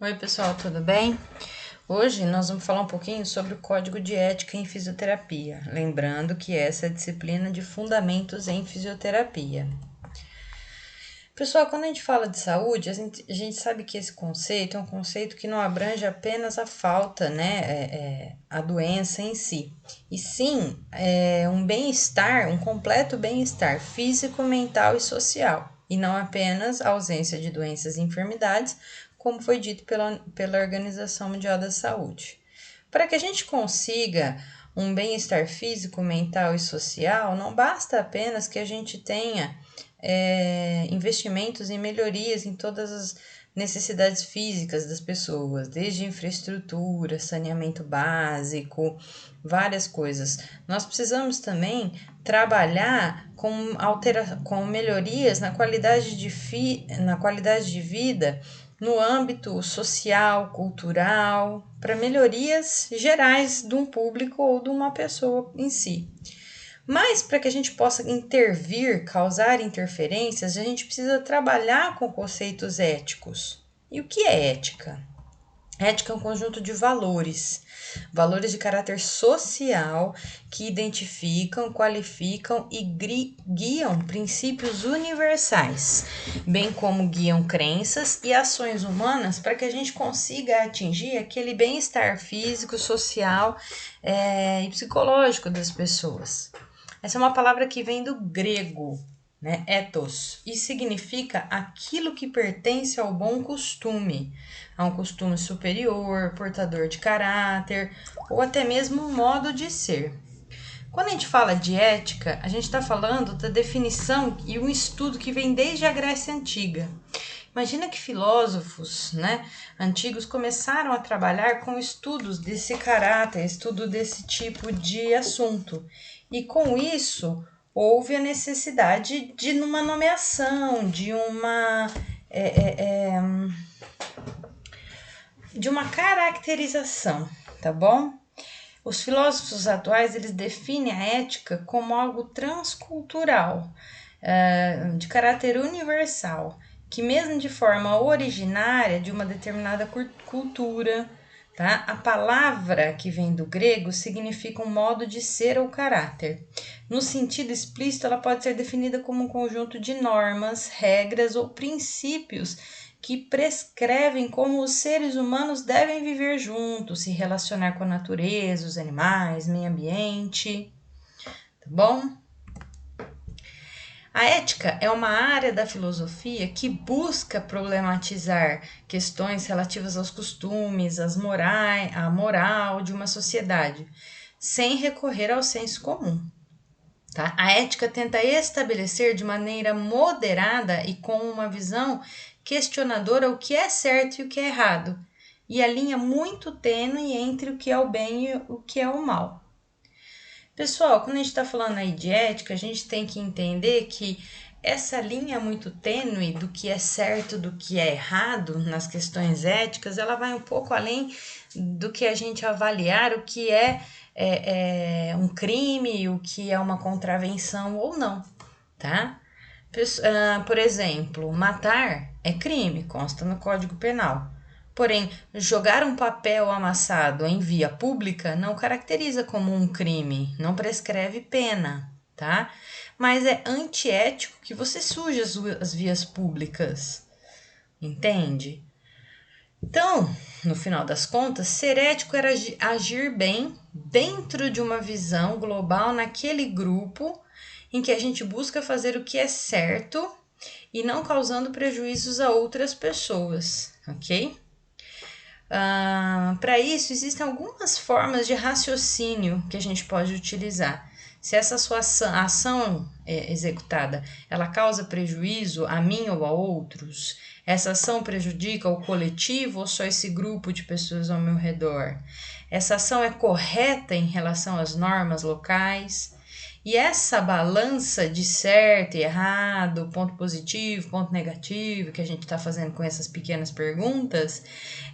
Oi, pessoal, tudo bem? Hoje nós vamos falar um pouquinho sobre o Código de Ética em Fisioterapia, lembrando que essa é a disciplina de fundamentos em fisioterapia. Pessoal, quando a gente fala de saúde, a gente sabe que esse conceito é um conceito que não abrange apenas a falta, né, a doença em si, e sim um bem-estar, um completo bem-estar físico, mental e social, e não apenas a ausência de doenças e enfermidades, como foi dito pela Organização Mundial da Saúde. Para que a gente consiga um bem-estar físico, mental e social, não basta apenas que a gente tenha investimentos em melhorias em todas as necessidades físicas das pessoas, desde infraestrutura, saneamento básico, várias coisas. Nós precisamos também trabalhar com melhorias na qualidade de vida no âmbito social, cultural, para melhorias gerais de um público ou de uma pessoa em si. Mas para que a gente possa intervir, causar interferências, a gente precisa trabalhar com conceitos éticos. E o que é ética? Ética é um conjunto de valores de caráter social que identificam, qualificam e guiam princípios universais, bem como guiam crenças e ações humanas para que a gente consiga atingir aquele bem-estar físico, social e psicológico das pessoas. Essa é uma palavra que vem do grego, né, ethos, e significa aquilo que pertence ao bom costume, a um costume superior, portador de caráter, ou até mesmo um modo de ser. Quando a gente fala de ética, a gente está falando da definição e um estudo que vem desde a Grécia Antiga. Imagina que filósofos, né, antigos começaram a trabalhar com estudos desse caráter, estudo desse tipo de assunto. E com isso houve a necessidade de uma nomeação, de uma caracterização, tá bom? Os filósofos atuais eles definem a ética como algo transcultural, de caráter universal, que mesmo de forma originária de uma determinada cultura, tá? A palavra que vem do grego significa um modo de ser ou caráter. No sentido explícito, ela pode ser definida como um conjunto de normas, regras ou princípios que prescrevem como os seres humanos devem viver juntos, se relacionar com a natureza, os animais, meio ambiente, tá bom? A ética é uma área da filosofia que busca problematizar questões relativas aos costumes, à moral de uma sociedade, sem recorrer ao senso comum. Tá? A ética tenta estabelecer de maneira moderada e com uma visão questionadora o que é certo e o que é errado, e a linha muito tênue entre o que é o bem e o que é o mal. Pessoal, quando a gente está falando aí de ética, a gente tem que entender que essa linha muito tênue do que é certo, do que é errado nas questões éticas, ela vai um pouco além do que a gente avaliar o que é um crime, o que é uma contravenção ou não, tá? Por exemplo, matar é crime, consta no Código Penal. Porém, jogar um papel amassado em via pública não caracteriza como um crime, não prescreve pena, tá? Mas é antiético que você suje as vias públicas, entende? Então, no final das contas, ser ético era agir bem dentro de uma visão global naquele grupo em que a gente busca fazer o que é certo e não causando prejuízos a outras pessoas, ok? Para isso, existem algumas formas de raciocínio que a gente pode utilizar. Se essa sua ação executada ela causa prejuízo a mim ou a outros, essa ação prejudica o coletivo ou só esse grupo de pessoas ao meu redor? Essa ação é correta em relação às normas locais? E essa balança de certo e errado, ponto positivo, ponto negativo, que a gente está fazendo com essas pequenas perguntas,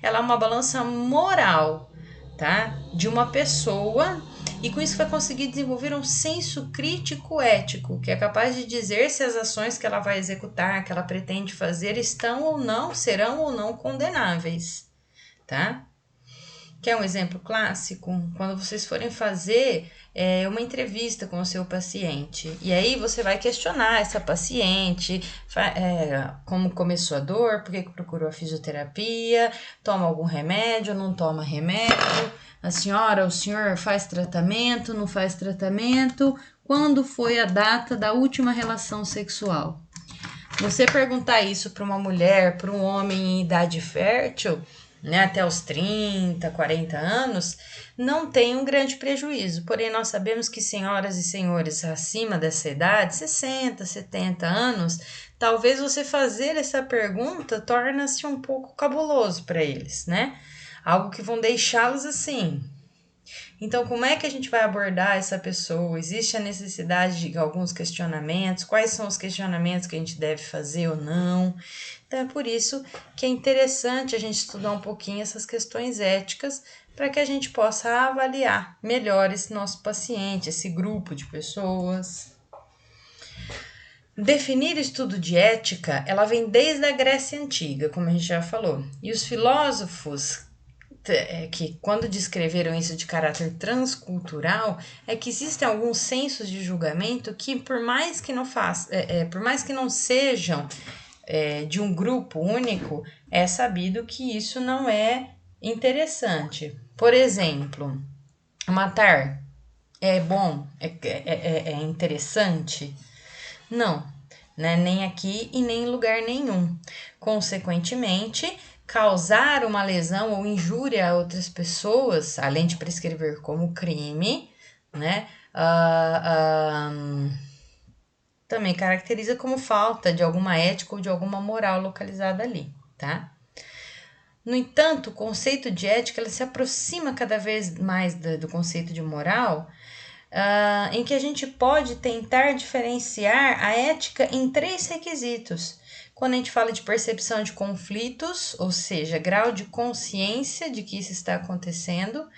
ela é uma balança moral, tá? De uma pessoa, e com isso vai conseguir desenvolver um senso crítico ético, que é capaz de dizer se as ações que ela vai executar, que ela pretende fazer, estão ou não, serão ou não condenáveis. tá? Quer um exemplo clássico? Quando vocês forem fazer uma entrevista com o seu paciente, e aí você vai questionar essa paciente, como começou a dor, por que procurou a fisioterapia, toma algum remédio, não toma remédio, a senhora, o senhor faz tratamento, não faz tratamento, quando foi a data da última relação sexual? Você perguntar isso para uma mulher, para um homem em idade fértil, né, até os 30, 40 anos, não tem um grande prejuízo. Porém, nós sabemos que senhoras e senhores acima dessa idade, 60, 70 anos, talvez você fazer essa pergunta torna-se um pouco cabuloso para eles, né? Algo que vão deixá-los assim. Então, como é que a gente vai abordar essa pessoa? Existe a necessidade de alguns questionamentos? Quais são os questionamentos que a gente deve fazer ou não? Então, é por isso que é interessante a gente estudar um pouquinho essas questões éticas para que a gente possa avaliar melhor esse nosso paciente, esse grupo de pessoas. Definir o estudo de ética, ela vem desde a Grécia Antiga, como a gente já falou. E os filósofos que quando descreveram isso de caráter transcultural, é que existem alguns sensos de julgamento que por mais que não sejam de um grupo único, é sabido que isso não é interessante. Por exemplo, matar é bom, é interessante? Não, né? Nem aqui e nem em lugar nenhum. Consequentemente, causar uma lesão ou injúria a outras pessoas, além de prescrever como crime, né? Também caracteriza como falta de alguma ética ou de alguma moral localizada ali, tá? No entanto, o conceito de ética ele se aproxima cada vez mais do conceito de moral, em que a gente pode tentar diferenciar a ética em 3 requisitos. Quando a gente fala de percepção de conflitos, ou seja, grau de consciência de que isso está acontecendo,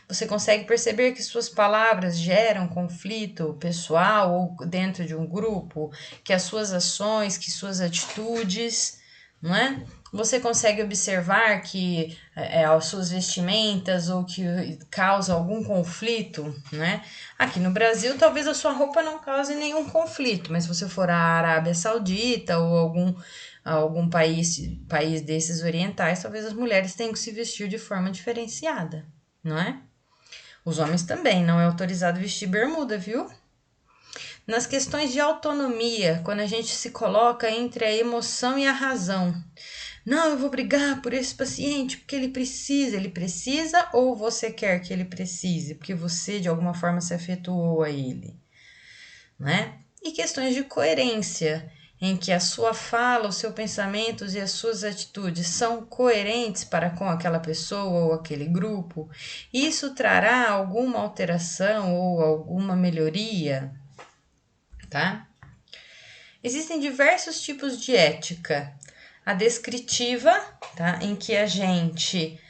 você consegue perceber que suas palavras geram conflito pessoal ou dentro de um grupo, que as suas ações, que suas atitudes, não é? Você consegue observar que as suas vestimentas ou que causa algum conflito, né? Aqui no Brasil, talvez a sua roupa não cause nenhum conflito, mas se você for à Arábia Saudita ou algum país desses orientais, talvez as mulheres tenham que se vestir de forma diferenciada, não é? Os homens também, não é autorizado vestir bermuda, viu? Nas questões de autonomia, quando a gente se coloca entre a emoção e a razão. Não, eu vou brigar por esse paciente porque ele precisa ou você quer que ele precise, porque você de alguma forma se afetou a ele, né? E questões de coerência, em que a sua fala, os seus pensamentos e as suas atitudes são coerentes para com aquela pessoa ou aquele grupo, isso trará alguma alteração ou alguma melhoria, tá? Existem diversos tipos de ética. A descritiva, tá? Em que a gente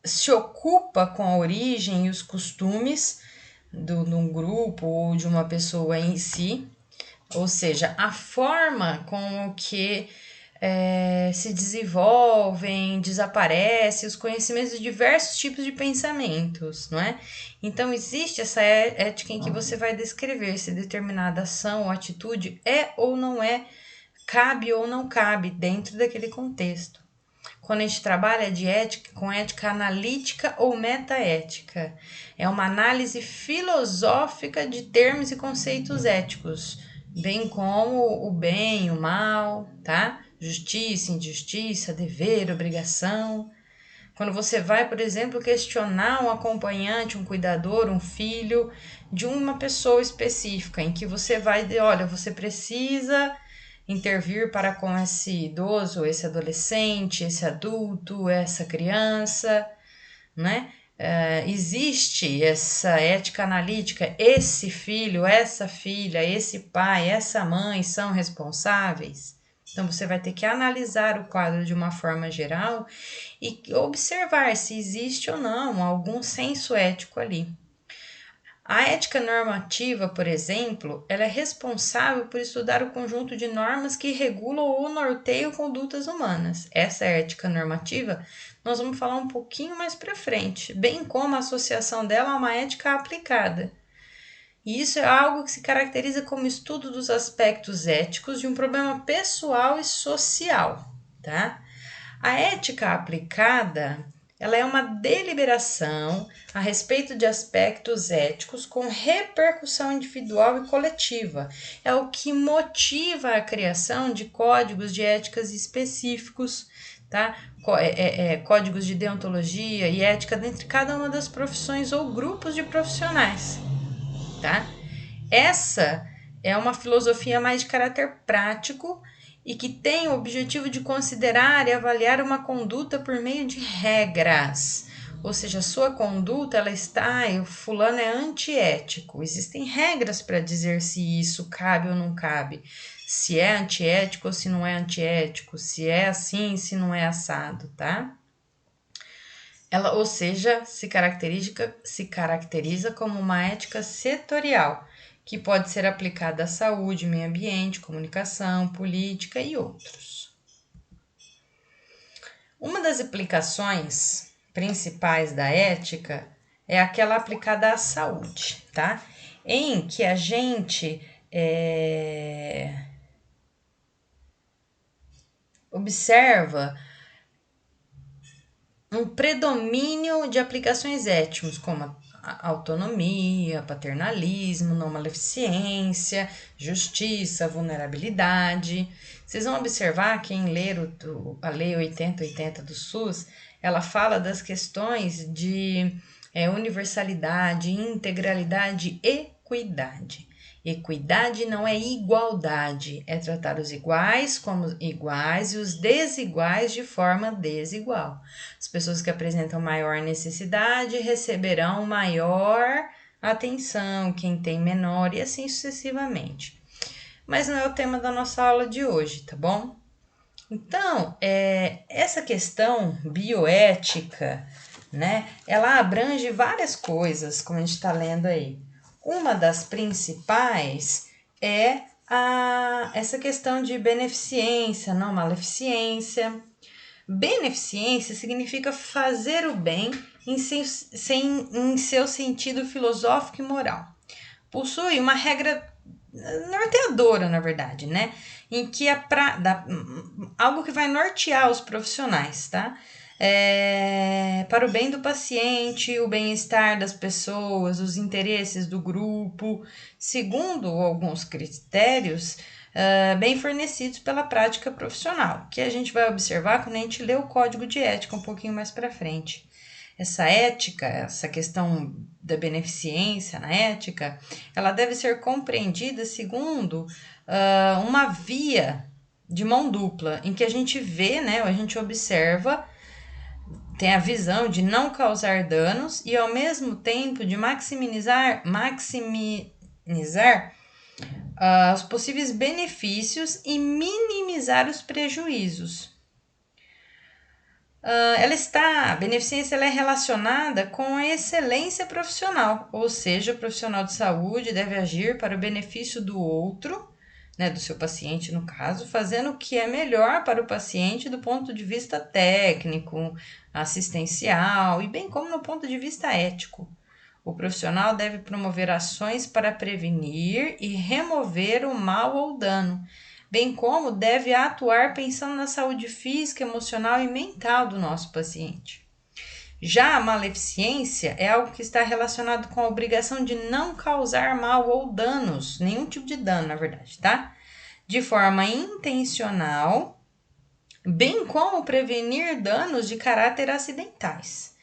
se ocupa com a origem e os costumes de um grupo ou de uma pessoa em si, ou seja, a forma com que se desenvolvem, desaparecem os conhecimentos de diversos tipos de pensamentos, não é? Então, existe essa ética em que você vai descrever se determinada ação ou atitude é ou não é, cabe ou não cabe dentro daquele contexto. Quando a gente trabalha de ética, com ética analítica ou metaética, é uma análise filosófica de termos e conceitos éticos, bem como o bem, o mal, tá? Justiça, injustiça, dever, obrigação. Quando você vai, por exemplo, questionar um acompanhante, um cuidador, um filho de uma pessoa específica, em que você vai dizer, olha, você precisa intervir para com esse idoso, esse adolescente, esse adulto, essa criança, né? Existe essa ética analítica, esse filho, essa filha, esse pai, essa mãe são responsáveis. Então você vai ter que analisar o quadro de uma forma geral e observar se existe ou não algum senso ético ali. A ética normativa, por exemplo, ela é responsável por estudar o conjunto de normas que regulam ou norteiam condutas humanas. Essa ética normativa nós vamos falar um pouquinho mais para frente, bem como a associação dela a uma ética aplicada. E isso é algo que se caracteriza como estudo dos aspectos éticos de um problema pessoal e social, tá? A ética aplicada, ela é uma deliberação a respeito de aspectos éticos com repercussão individual e coletiva. É o que motiva a criação de códigos de éticas específicos, tá? Códigos de deontologia e ética dentre cada uma das profissões ou grupos de profissionais, tá? Essa é uma filosofia mais de caráter prático e que tem o objetivo de considerar e avaliar uma conduta por meio de regras. Ou seja, a sua conduta, ela está, o fulano é antiético. Existem regras para dizer se isso cabe ou não cabe. Se é antiético ou se não é antiético. Se é assim, se não é assado, tá? Ela, ou seja, se caracteriza como uma ética setorial, que pode ser aplicada à saúde, meio ambiente, comunicação, política e outros. Uma das aplicações principais da ética é aquela aplicada à saúde, tá? Em que a gente observa um predomínio de aplicações éticas, como a autonomia, paternalismo, não maleficência, justiça, vulnerabilidade. Vocês vão observar, quem ler a Lei 8080 do SUS, ela fala das questões de universalidade, integralidade e equidade. Equidade não é igualdade, é tratar os iguais como iguais e os desiguais de forma desigual. As pessoas que apresentam maior necessidade receberão maior atenção, quem tem menor e assim sucessivamente. Mas não é o tema da nossa aula de hoje, tá bom? Então, essa questão bioética, né, ela abrange várias coisas, como a gente está lendo aí. Uma das principais é essa questão de beneficência, não maleficência. Beneficência significa fazer o bem em seu sentido filosófico e moral. Possui uma regra norteadora, na verdade, né? Em que algo que vai nortear os profissionais, tá? Para o bem do paciente, o bem-estar das pessoas, os interesses do grupo, segundo alguns critérios bem fornecidos pela prática profissional, que a gente vai observar quando a gente lê o Código de Ética um pouquinho mais para frente. Essa ética, essa questão da beneficência na ética, ela deve ser compreendida segundo uma via de mão dupla, em que a gente vê, né, a gente observa, tem a visão de não causar danos e ao mesmo tempo de maximizar os possíveis benefícios e minimizar os prejuízos. A beneficência ela é relacionada com a excelência profissional, ou seja, o profissional de saúde deve agir para o benefício do outro, né, do seu paciente no caso, fazendo o que é melhor para o paciente do ponto de vista técnico, assistencial e bem como no ponto de vista ético. O profissional deve promover ações para prevenir e remover o mal ou dano, bem como deve atuar pensando na saúde física, emocional e mental do nosso paciente. Já a maleficência é algo que está relacionado com a obrigação de não causar mal ou danos, nenhum tipo de dano, na verdade, tá? De forma intencional, bem como prevenir danos de caráter acidentais.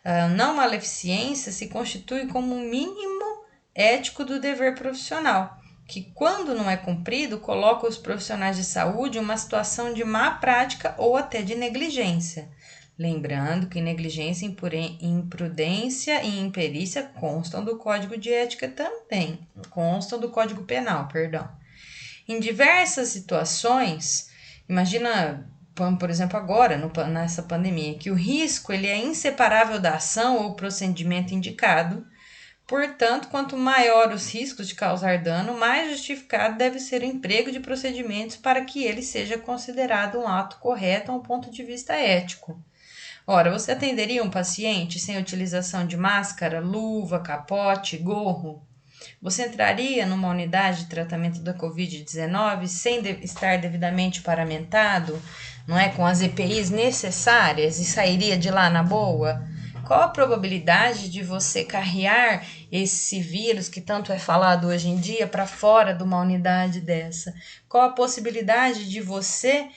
A não maleficência se constitui como um mínimo ético do dever profissional, que quando não é cumprido, coloca os profissionais de saúde em uma situação de má prática ou até de negligência. Lembrando que negligência, imprudência e imperícia constam do Código de Ética também, constam do Código Penal, perdão. Em diversas situações, imagina, por exemplo, agora, nessa pandemia, que o risco ele é inseparável da ação ou procedimento indicado, Portanto, quanto maior os riscos de causar dano, mais justificado deve ser o emprego de procedimentos para que ele seja considerado um ato correto a um ponto de vista ético. Ora, você atenderia um paciente sem utilização de máscara, luva, capote, gorro? Você entraria numa unidade de tratamento da Covid-19 sem estar devidamente paramentado, não é, com as EPIs necessárias e sairia de lá na boa? Qual a probabilidade de você carrear esse vírus que tanto é falado hoje em dia para fora de uma unidade dessa? Qual a possibilidade de você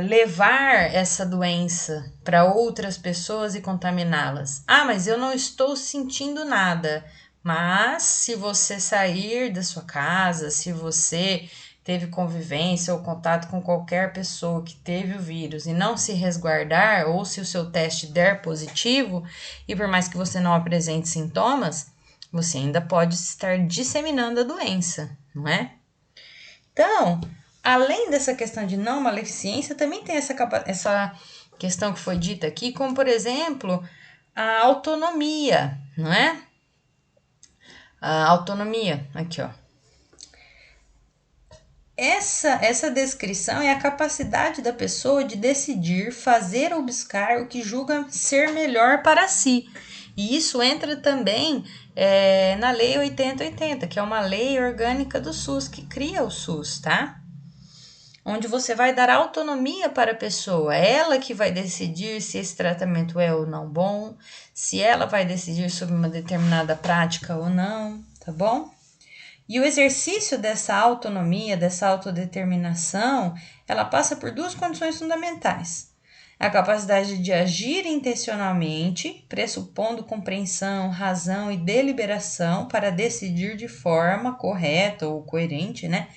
levar essa doença para outras pessoas e contaminá-las? Ah, mas eu não estou sentindo nada. Mas se você sair da sua casa, se você teve convivência ou contato com qualquer pessoa que teve o vírus e não se resguardar, ou se o seu teste der positivo, e por mais que você não apresente sintomas, você ainda pode estar disseminando a doença, não é? Então, além dessa questão de não maleficência, também tem essa questão que foi dita aqui, como por exemplo, a autonomia, não é? A autonomia, aqui ó. Essa descrição é a capacidade da pessoa de decidir, fazer ou buscar o que julga ser melhor para si. E isso entra também na Lei 8080, que é uma lei orgânica do SUS, que cria o SUS, tá? Onde você vai dar autonomia para a pessoa, ela que vai decidir se esse tratamento é ou não bom, se ela vai decidir sobre uma determinada prática ou não, tá bom? E o exercício dessa autonomia, dessa autodeterminação, ela passa por duas condições fundamentais. A capacidade de agir intencionalmente, pressupondo compreensão, razão e deliberação para decidir de forma correta ou coerente, né?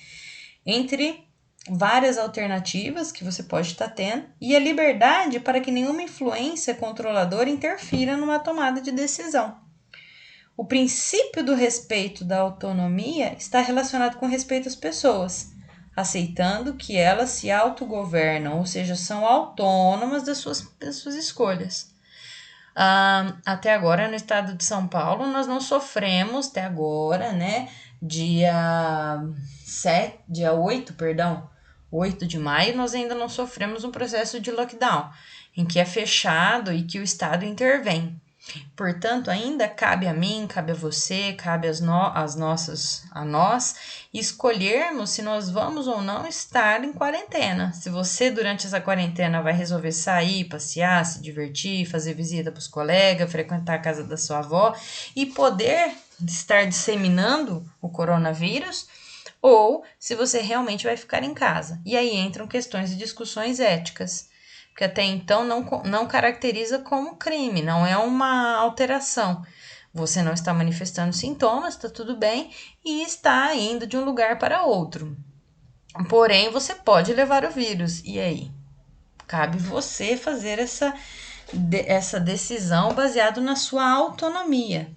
Entre várias alternativas que você pode estar tendo, e a liberdade para que nenhuma influência controladora interfira numa tomada de decisão. O princípio do respeito da autonomia está relacionado com respeito às pessoas, aceitando que elas se autogovernam, ou seja, são autônomas das suas escolhas. Até agora, no estado de São Paulo, nós não sofremos, até agora, né, dia 8 de maio, nós ainda não sofremos um processo de lockdown, em que é fechado e que o Estado intervém. Portanto, ainda cabe a mim, cabe a você, cabe a nós escolhermos se nós vamos ou não estar em quarentena. Se você, durante essa quarentena, vai resolver sair, passear, se divertir, fazer visita para os colegas, frequentar a casa da sua avó e poder estar disseminando o coronavírus, ou se você realmente vai ficar em casa. E aí entram questões e discussões éticas, que até então não caracteriza como crime, não é uma alteração. Você não está manifestando sintomas, está tudo bem, e está indo de um lugar para outro. Porém, você pode levar o vírus. E aí? Cabe você fazer essa decisão baseado na sua autonomia.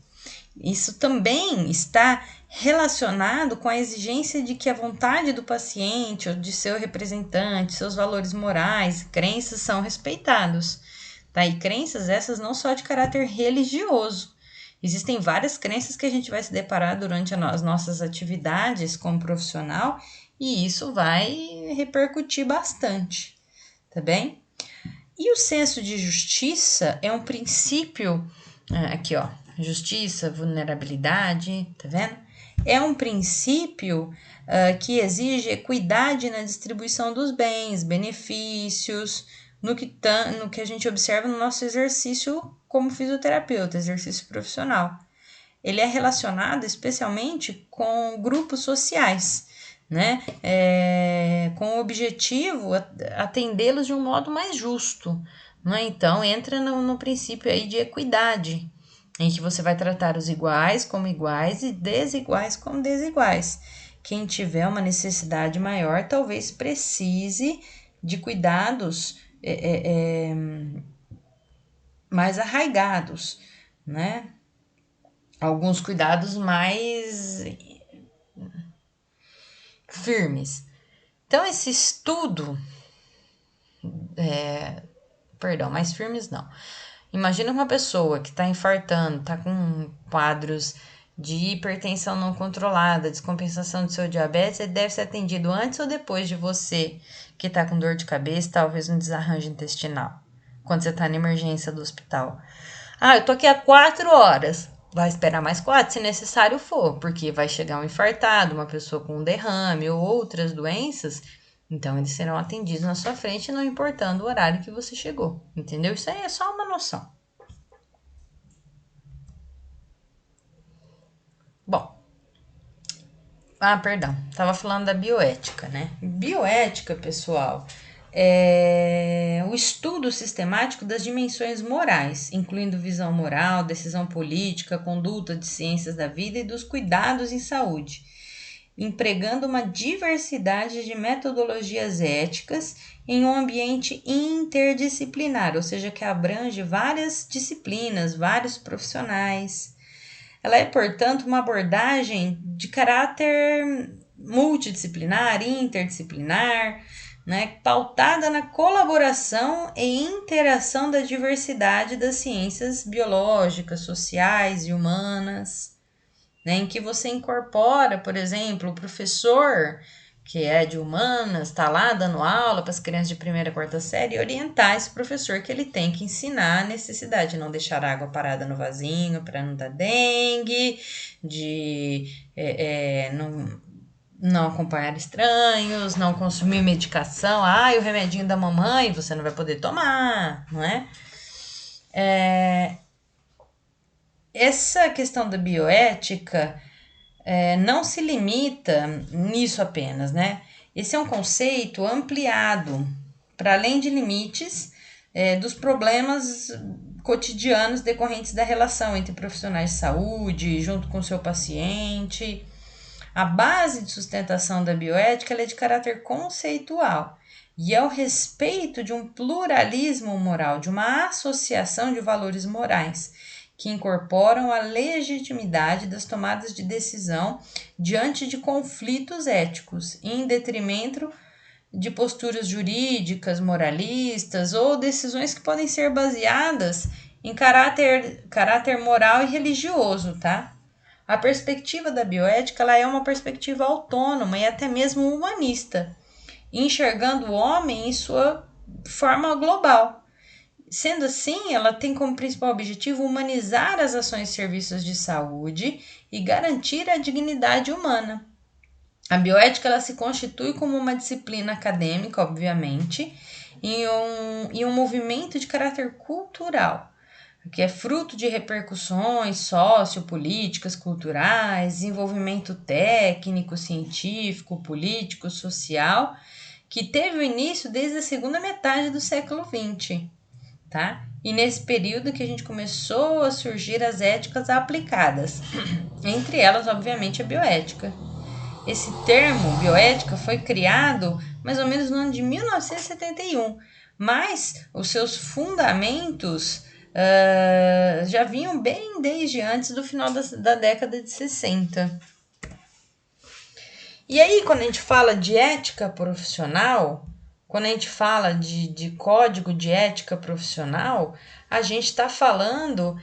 Isso também está relacionado com a exigência de que a vontade do paciente ou de seu representante, seus valores morais, crenças são respeitados. Tá? E crenças essas não só de caráter religioso. Existem várias crenças que a gente vai se deparar durante as nossas atividades como profissional e isso vai repercutir bastante, tá bem? E o senso de justiça é um princípio, aqui ó, justiça, vulnerabilidade, tá vendo? É um princípio que exige equidade na distribuição dos bens, benefícios, no que a gente observa no nosso exercício como fisioterapeuta, exercício profissional. Ele é relacionado especialmente com grupos sociais, né? Com o objetivo atendê-los de um modo mais justo. Né? Então, entra no princípio aí de equidade, em que você vai tratar os iguais como iguais e desiguais como desiguais. Quem tiver uma necessidade maior talvez precise de cuidados mais arraigados, né? Alguns cuidados mais firmes. Então, esse estudo, mais firmes não. Imagina uma pessoa que está infartando, está com quadros de hipertensão não controlada, descompensação do seu diabetes, ele deve ser atendido antes ou depois de você que está com dor de cabeça, talvez um desarranjo intestinal, quando você está na emergência do hospital. Ah, eu tô aqui há 4 horas. Vai esperar mais 4, se necessário for, porque vai chegar um infartado, uma pessoa com um derrame ou outras doenças, então eles serão atendidos na sua frente, não importando o horário que você chegou, entendeu? Isso aí é só uma noção. Bom, perdão, tava falando da bioética, né? Bioética, pessoal, é o estudo sistemático das dimensões morais, incluindo visão moral, decisão política, conduta de ciências da vida e dos cuidados em saúde, empregando uma diversidade de metodologias éticas em um ambiente interdisciplinar, ou seja, que abrange várias disciplinas, vários profissionais. Ela é, portanto, uma abordagem de caráter multidisciplinar, interdisciplinar, né, pautada na colaboração e interação da diversidade das ciências biológicas, sociais e humanas, né, em que você incorpora, por exemplo, o professor que é de humanas, está lá dando aula para as crianças de primeira e quarta série, e orientar esse professor que ele tem que ensinar a necessidade de não deixar água parada no vasinho para não dar dengue, de não acompanhar estranhos, não consumir medicação. E o remedinho da mamãe você não vai poder tomar, não é? Essa questão da bioética não se limita nisso apenas, né? Esse é um conceito ampliado para além de limites dos problemas cotidianos decorrentes da relação entre profissionais de saúde, junto com o seu paciente. A base de sustentação da bioética é de caráter conceitual e é o respeito de um pluralismo moral, de uma associação de valores morais que incorporam a legitimidade das tomadas de decisão diante de conflitos éticos, em detrimento de posturas jurídicas, moralistas ou decisões que podem ser baseadas em caráter moral e religioso, tá? A perspectiva da bioética ela é uma perspectiva autônoma e até mesmo humanista, enxergando o homem em sua forma global. Sendo assim, ela tem como principal objetivo humanizar as ações e serviços de saúde e garantir a dignidade humana. A bioética ela se constitui como uma disciplina acadêmica, obviamente, e um movimento de caráter cultural, que é fruto de repercussões sociopolíticas, culturais, desenvolvimento técnico, científico, político, social, que teve o início desde a segunda metade do século XX. Tá? E nesse período que a gente começou a surgir as éticas aplicadas, entre elas, obviamente, a bioética. Esse termo, bioética, foi criado mais ou menos no ano de 1971, mas os seus fundamentos já vinham bem desde antes do final da década de 60. E aí, quando a gente fala de ética profissional, quando a gente fala de código de ética profissional, a gente está falando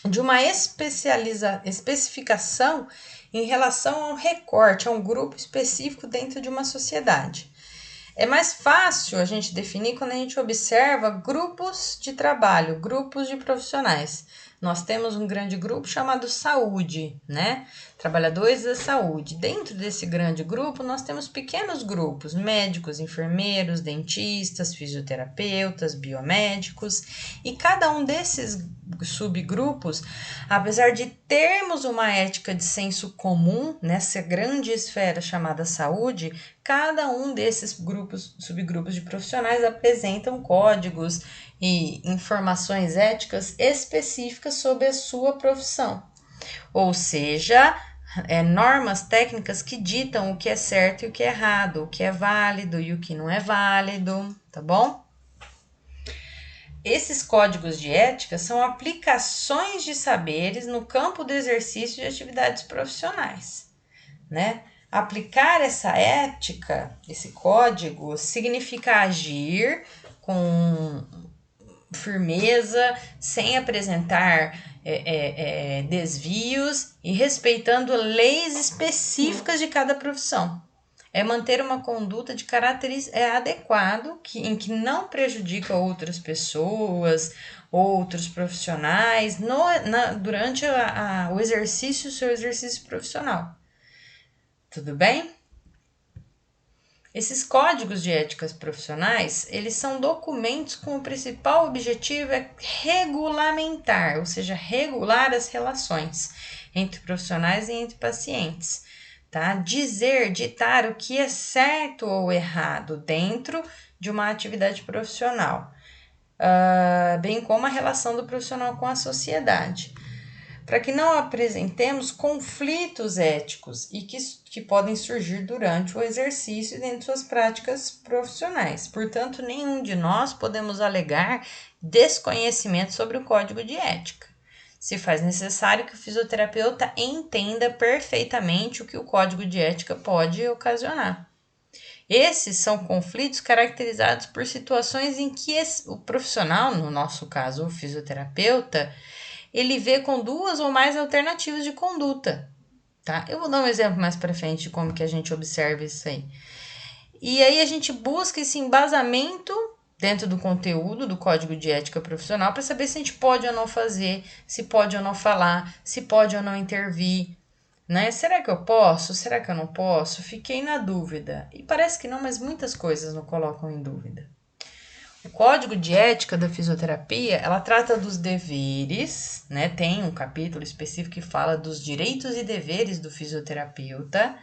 de uma especificação em relação a um recorte, a um grupo específico dentro de uma sociedade. É mais fácil a gente definir quando a gente observa grupos de trabalho, grupos de profissionais. Nós temos um grande grupo chamado saúde, né? Trabalhadores da saúde. Dentro desse grande grupo, nós temos pequenos grupos, médicos, enfermeiros, dentistas, fisioterapeutas, biomédicos. E cada um desses subgrupos, apesar de termos uma ética de senso comum nessa grande esfera chamada saúde, cada um desses subgrupos de profissionais apresentam códigos e informações éticas específicas sobre a sua profissão. Ou seja, normas técnicas que ditam o que é certo e o que é errado, o que é válido e o que não é válido, tá bom? Esses códigos de ética são aplicações de saberes no campo do exercício de atividades profissionais, né? Aplicar essa ética, esse código, significa agir com firmeza, sem apresentar desvios e respeitando leis específicas de cada profissão. É manter uma conduta de caráter adequado, em que não prejudica outras pessoas, outros profissionais, durante o exercício, seu exercício profissional. Tudo bem? Esses códigos de éticas profissionais, eles são documentos com o principal objetivo regulamentar, ou seja, regular as relações entre profissionais e entre pacientes, tá? Ditar o que é certo ou errado dentro de uma atividade profissional, bem como a relação do profissional com a sociedade, para que não apresentemos conflitos éticos e que podem surgir durante o exercício e dentro de suas práticas profissionais. Portanto, nenhum de nós podemos alegar desconhecimento sobre o código de ética. Se faz necessário que o fisioterapeuta entenda perfeitamente o que o código de ética pode ocasionar. Esses são conflitos caracterizados por situações em que o profissional, no nosso caso o fisioterapeuta, ele vê com duas ou mais alternativas de conduta, tá? Eu vou dar um exemplo mais para frente de como que a gente observa isso aí. E aí a gente busca esse embasamento dentro do conteúdo do Código de Ética Profissional para saber se a gente pode ou não fazer, se pode ou não falar, se pode ou não intervir, né? Será que eu posso? Será que eu não posso? Fiquei na dúvida. E parece que não, mas muitas coisas não colocam em dúvida. O Código de Ética da Fisioterapia, ela trata dos deveres, né? Tem um capítulo específico que fala dos direitos e deveres do fisioterapeuta,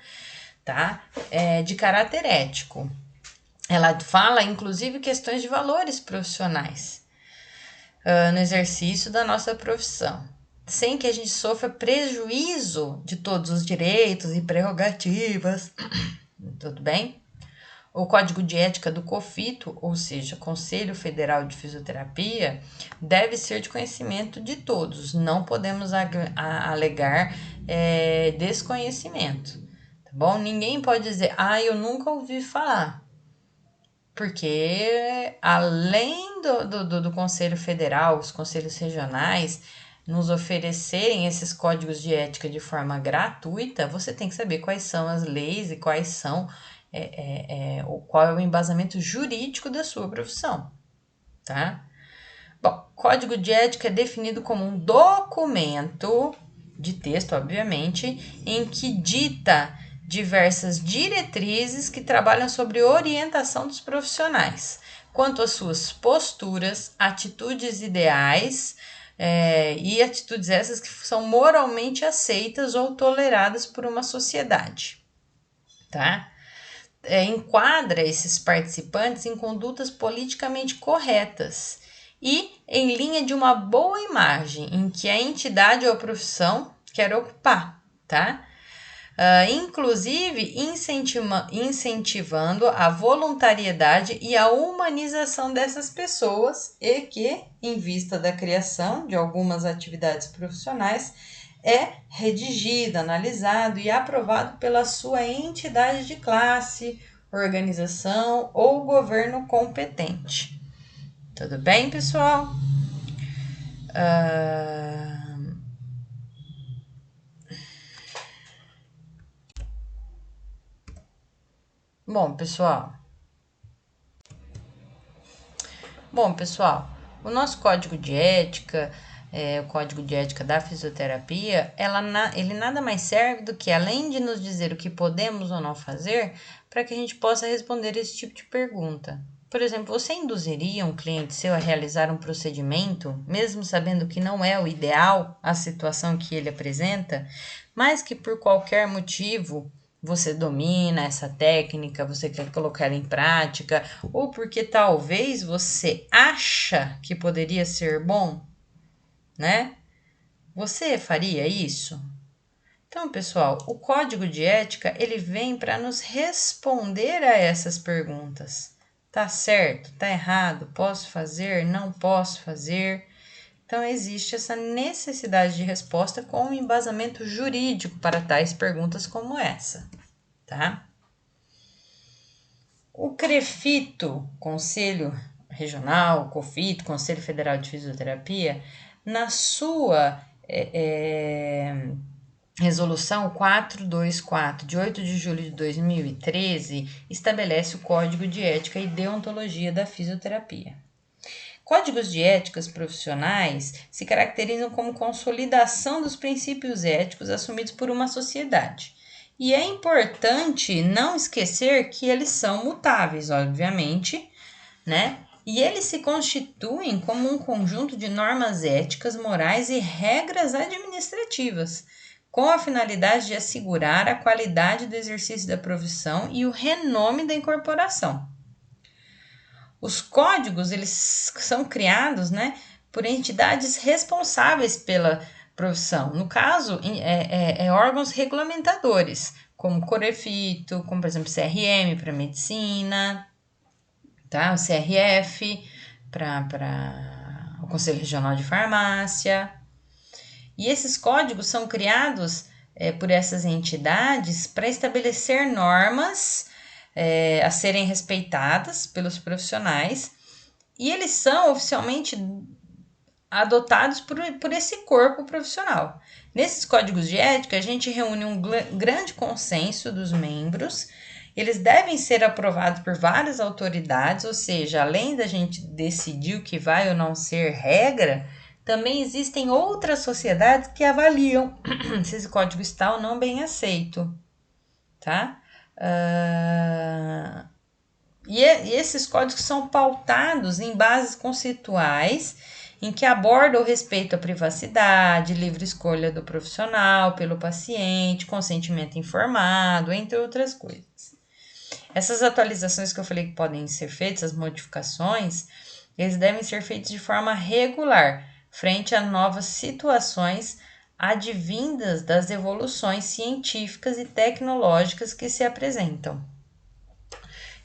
tá? De caráter ético. Ela fala, inclusive, questões de valores profissionais no exercício da nossa profissão, sem que a gente sofra prejuízo de todos os direitos e prerrogativas. Tudo bem? O Código de Ética do COFITO, ou seja, Conselho Federal de Fisioterapia, deve ser de conhecimento de todos. Não podemos alegar desconhecimento, tá bom? Ninguém pode dizer, eu nunca ouvi falar. Porque além do Conselho Federal, os conselhos regionais nos oferecerem esses códigos de ética de forma gratuita, você tem que saber quais são as leis e quais são qual é o embasamento jurídico da sua profissão, tá? Bom, código de ética é definido como um documento de texto, obviamente, em que dita diversas diretrizes que trabalham sobre orientação dos profissionais, quanto às suas posturas, atitudes ideais e atitudes essas que são moralmente aceitas ou toleradas por uma sociedade, tá? Enquadra esses participantes em condutas politicamente corretas e em linha de uma boa imagem em que a entidade ou a profissão quer ocupar, tá? Inclusive incentivando a voluntariedade e a humanização dessas pessoas e que, em vista da criação de algumas atividades profissionais, é redigido, analisado e aprovado pela sua entidade de classe, organização ou governo competente. Tudo bem, pessoal? Bom, pessoal, o nosso código de ética, o código de ética da fisioterapia, ele nada mais serve do que, além de nos dizer o que podemos ou não fazer, para que a gente possa responder esse tipo de pergunta. Por exemplo, você induziria um cliente seu a realizar um procedimento, mesmo sabendo que não é o ideal a situação que ele apresenta, mas que por qualquer motivo você domina essa técnica, você quer colocar ela em prática, ou porque talvez você acha que poderia ser bom, né? Você faria isso? Então, pessoal, o código de ética, ele vem para nos responder a essas perguntas. Tá certo? Tá errado? Posso fazer? Não posso fazer? Então, existe essa necessidade de resposta com um embasamento jurídico para tais perguntas como essa, tá? O CREFITO, Conselho Regional, COFIT, Conselho Federal de Fisioterapia, na sua Resolução 424, de 8 de julho de 2013, estabelece o Código de Ética e Deontologia da Fisioterapia. Códigos de éticas profissionais se caracterizam como consolidação dos princípios éticos assumidos por uma sociedade. E é importante não esquecer que eles são mutáveis, obviamente, né? E eles se constituem como um conjunto de normas éticas, morais e regras administrativas, com a finalidade de assegurar a qualidade do exercício da profissão e o renome da incorporação. Os códigos, eles são criados, né, por entidades responsáveis pela profissão. No caso, órgãos regulamentadores, como Corefito, como, por exemplo, CRM para medicina, tá? O CRF para o Conselho Regional de Farmácia. E esses códigos são criados por essas entidades para estabelecer normas a serem respeitadas pelos profissionais, e eles são oficialmente adotados por esse corpo profissional. Nesses códigos de ética, a gente reúne um grande consenso dos membros. Eles devem ser aprovados por várias autoridades, ou seja, além da gente decidir o que vai ou não ser regra, também existem outras sociedades que avaliam se esse código está ou não bem aceito, tá? E esses códigos são pautados em bases conceituais em que aborda o respeito à privacidade, livre escolha do profissional pelo paciente, consentimento informado, entre outras coisas. Essas atualizações que eu falei que podem ser feitas, as modificações, eles devem ser feitos de forma regular, frente a novas situações advindas das evoluções científicas e tecnológicas que se apresentam.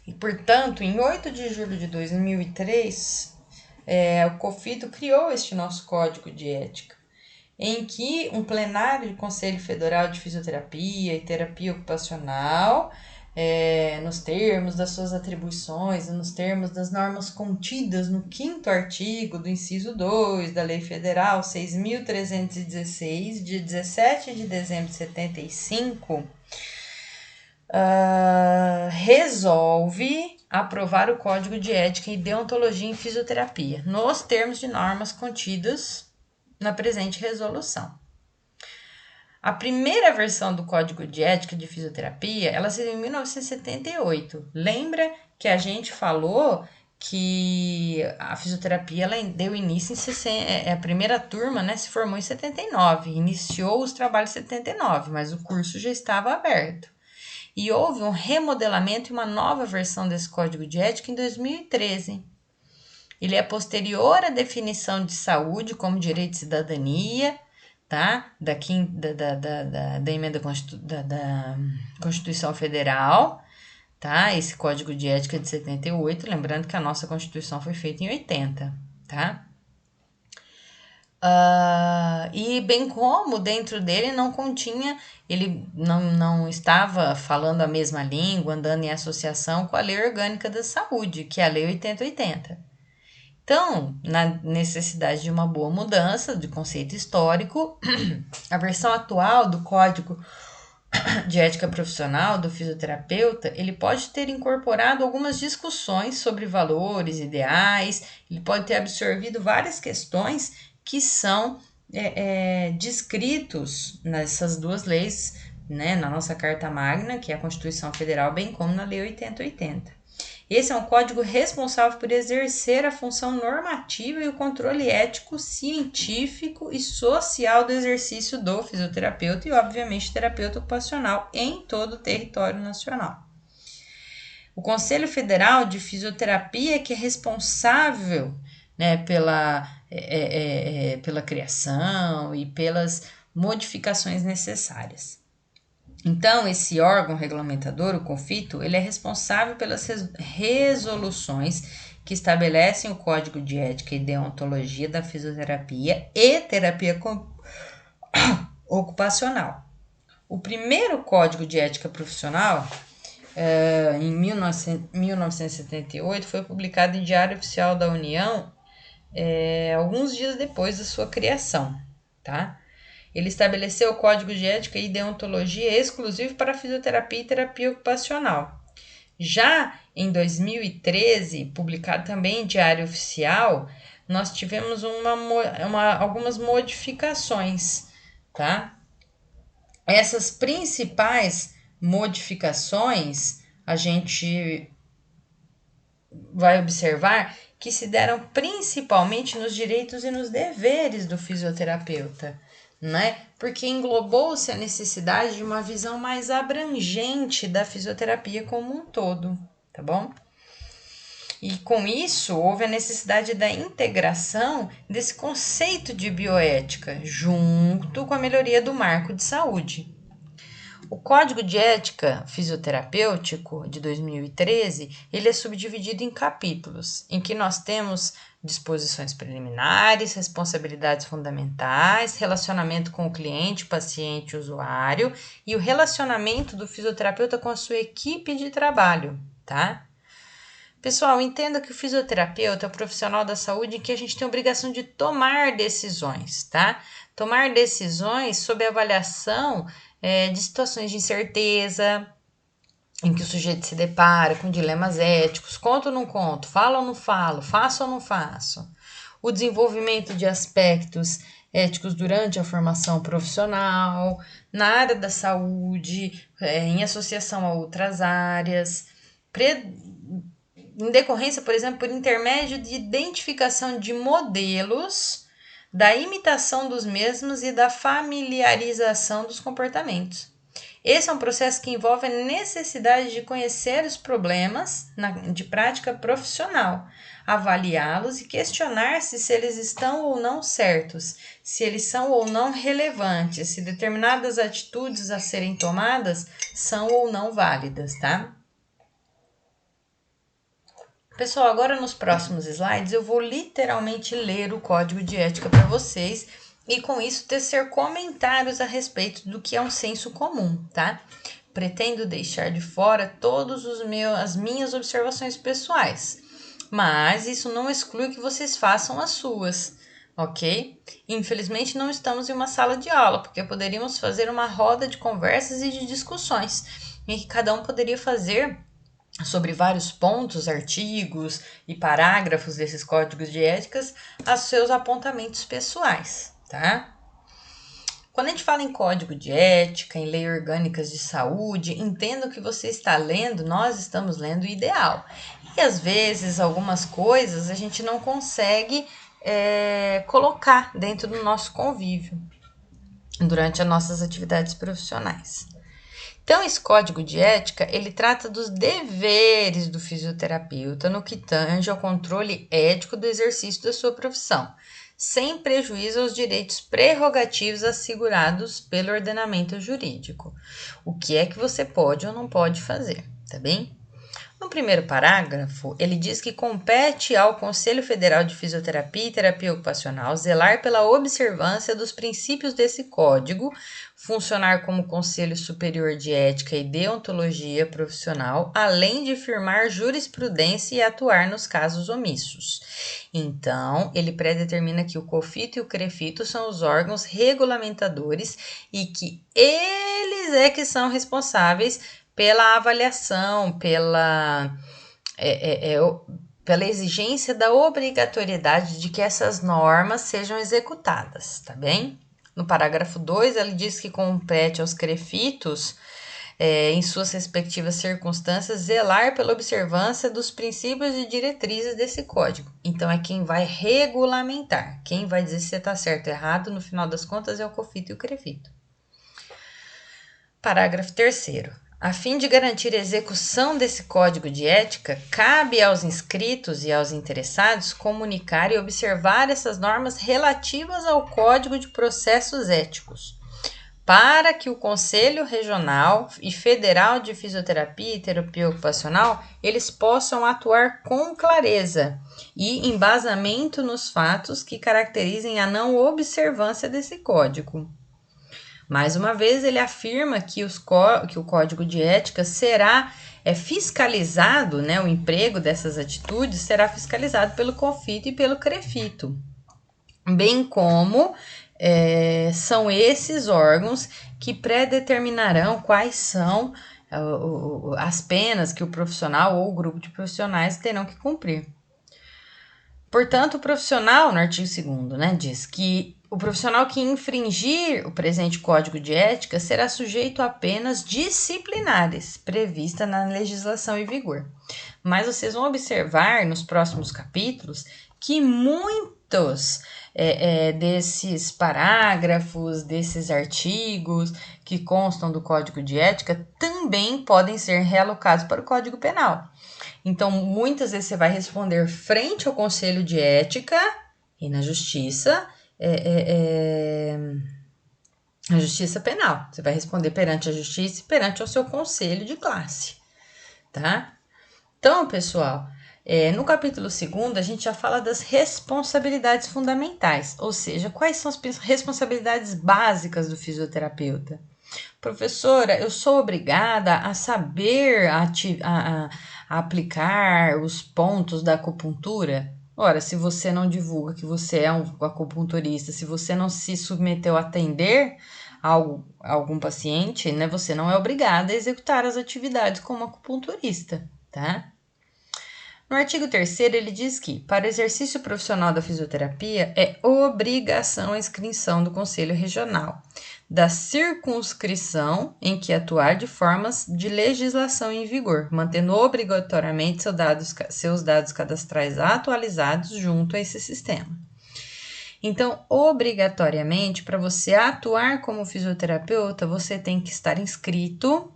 E, portanto, em 8 de julho de 2003, o COFITO criou este nosso Código de Ética, em que um plenário do Conselho Federal de Fisioterapia e Terapia Ocupacional, nos termos das suas atribuições, nos termos das normas contidas no 5º artigo do inciso 2 da Lei Federal 6.316, de 17 de dezembro de 75, resolve aprovar o Código de Ética e Deontologia em Fisioterapia, nos termos de normas contidas na presente resolução. A primeira versão do Código de Ética de Fisioterapia, ela saiu em 1978. Lembra que a gente falou que a fisioterapia ela deu início em a primeira turma, né, se formou em 79, iniciou os trabalhos em 79, mas o curso já estava aberto. E houve um remodelamento e uma nova versão desse Código de Ética em 2013. Ele é posterior à definição de saúde como direito de cidadania, tá? Da emenda da Constituição Federal, tá? Esse Código de Ética de 78, lembrando que a nossa Constituição foi feita em 80, tá? E bem como dentro dele não continha, ele não estava falando a mesma língua, andando em associação com a Lei Orgânica da Saúde, que é a Lei 8080. Então, na necessidade de uma boa mudança de conceito histórico, a versão atual do Código de Ética Profissional do fisioterapeuta, ele pode ter incorporado algumas discussões sobre valores, ideais, ele pode ter absorvido várias questões que são descritos nessas duas leis, né, na nossa Carta Magna, que é a Constituição Federal, bem como na Lei 8080. Esse é um código responsável por exercer a função normativa e o controle ético, científico e social do exercício do fisioterapeuta e, obviamente, terapeuta ocupacional em todo o território nacional. O Conselho Federal de Fisioterapia, que é responsável, né, pela criação e pelas modificações necessárias. Então, esse órgão regulamentador, o COFITO, ele é responsável pelas resoluções que estabelecem o Código de Ética e Deontologia da Fisioterapia e Terapia Ocupacional. O primeiro Código de Ética Profissional em 1978, foi publicado em Diário Oficial da União, alguns dias depois da sua criação, tá? Ele estabeleceu o Código de Ética e Deontologia exclusivo para fisioterapia e terapia ocupacional. Já em 2013, publicado também em Diário Oficial, nós tivemos algumas modificações, tá? Essas principais modificações, a gente vai observar que se deram principalmente nos direitos e nos deveres do fisioterapeuta, né? Porque englobou-se a necessidade de uma visão mais abrangente da fisioterapia como um todo, tá bom? E com isso, houve a necessidade da integração desse conceito de bioética junto com a melhoria do marco de saúde. O Código de Ética Fisioterapêutico de 2013, ele é subdividido em capítulos, em que nós temos disposições preliminares, responsabilidades fundamentais, relacionamento com o cliente, paciente e usuário e o relacionamento do fisioterapeuta com a sua equipe de trabalho, tá? Pessoal, entenda que o fisioterapeuta é o profissional da saúde em que a gente tem a obrigação de tomar decisões, tá? Tomar decisões sob avaliação de situações de incerteza, em que o sujeito se depara com dilemas éticos, conto ou não conto, falo ou não falo, faço ou não faço. O desenvolvimento de aspectos éticos durante a formação profissional, na área da saúde, em associação a outras áreas, em decorrência, por exemplo, por intermédio de identificação de modelos, da imitação dos mesmos e da familiarização dos comportamentos. Esse é um processo que envolve a necessidade de conhecer os problemas de prática profissional, avaliá-los e questionar-se se eles estão ou não certos, se eles são ou não relevantes, se determinadas atitudes a serem tomadas são ou não válidas, tá? Pessoal, agora nos próximos slides eu vou literalmente ler o Código de Ética para vocês e com isso tecer comentários a respeito do que é um senso comum, tá? Pretendo deixar de fora as minhas observações pessoais, mas isso não exclui que vocês façam as suas, ok? Infelizmente não estamos em uma sala de aula, porque poderíamos fazer uma roda de conversas e de discussões, em que cada um poderia fazer sobre vários pontos, artigos e parágrafos desses códigos de éticas aos seus apontamentos pessoais, tá? Quando a gente fala em código de ética, em lei orgânicas de saúde, entenda que você está lendo, nós estamos lendo o ideal. E às vezes algumas coisas a gente não consegue colocar dentro do nosso convívio durante as nossas atividades profissionais. Então, esse código de ética, ele trata dos deveres do fisioterapeuta no que tange ao controle ético do exercício da sua profissão, sem prejuízo aos direitos prerrogativos assegurados pelo ordenamento jurídico. O que é que você pode ou não pode fazer, tá bem? No primeiro parágrafo, ele diz que compete ao Conselho Federal de Fisioterapia e Terapia Ocupacional zelar pela observância dos princípios desse código, funcionar como Conselho Superior de Ética e Deontologia Profissional, além de firmar jurisprudência e atuar nos casos omissos. Então, ele predetermina que o COFITO e o CREFITO são os órgãos regulamentadores e que eles é que são responsáveis pela avaliação, pela exigência da obrigatoriedade de que essas normas sejam executadas, tá bem? No parágrafo 2, ele diz que compete aos CREFITOS, em suas respectivas circunstâncias, zelar pela observância dos princípios e diretrizes desse código. Então, é quem vai regulamentar. Quem vai dizer se está certo ou errado, no final das contas, é o COFITO e o CREFITO. Parágrafo 3º. A fim de garantir a execução desse código de ética, cabe aos inscritos e aos interessados comunicar e observar essas normas relativas ao Código de Processos Éticos, para que o Conselho Regional e Federal de Fisioterapia e Terapia Ocupacional eles possam atuar com clareza e embasamento nos fatos que caracterizem a não observância desse código. Mais uma vez, ele afirma que o Código de Ética será é fiscalizado, né, o emprego dessas atitudes será fiscalizado pelo CONFIT e pelo CREFITO, bem como são esses órgãos que predeterminarão quais são as penas que o profissional ou o grupo de profissionais terão que cumprir. Portanto, o profissional, no artigo 2º, né, diz que o profissional que infringir o presente Código de Ética será sujeito a penas disciplinares previstas na legislação em vigor. Mas vocês vão observar nos próximos capítulos que muitos desses parágrafos, desses artigos que constam do Código de Ética também podem ser realocados para o Código Penal. Então, muitas vezes você vai responder frente ao Conselho de Ética e na Justiça, a Justiça Penal. Você vai responder perante a Justiça e perante o seu Conselho de Classe, tá? Então, pessoal, no capítulo 2º, a gente já fala das responsabilidades fundamentais, ou seja, quais são as responsabilidades básicas do fisioterapeuta. Professora, eu sou obrigada a saber a aplicar os pontos da acupuntura? Ora, se você não divulga que você é um acupunturista, se você não se submeteu a atender algum paciente, né, você não é obrigada a executar as atividades como acupunturista, tá? No artigo 3º, ele diz que, para o exercício profissional da fisioterapia, é obrigação a inscrição do Conselho Regional da circunscrição em que atuar de formas de legislação em vigor, mantendo obrigatoriamente seus dados cadastrais atualizados junto a esse sistema. Então, obrigatoriamente, para você atuar como fisioterapeuta, você tem que estar inscrito,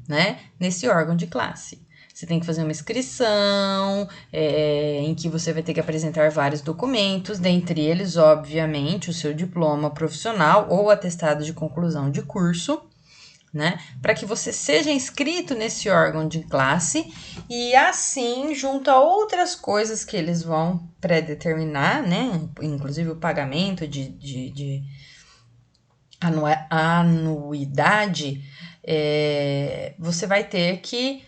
né, nesse órgão de classe. Você tem que fazer uma inscrição, em que você vai ter que apresentar vários documentos, dentre eles, obviamente, o seu diploma profissional ou atestado de conclusão de curso, né? Para que você seja inscrito nesse órgão de classe e assim, junto a outras coisas que eles vão predeterminar, né? Inclusive o pagamento de anuidade, você vai ter que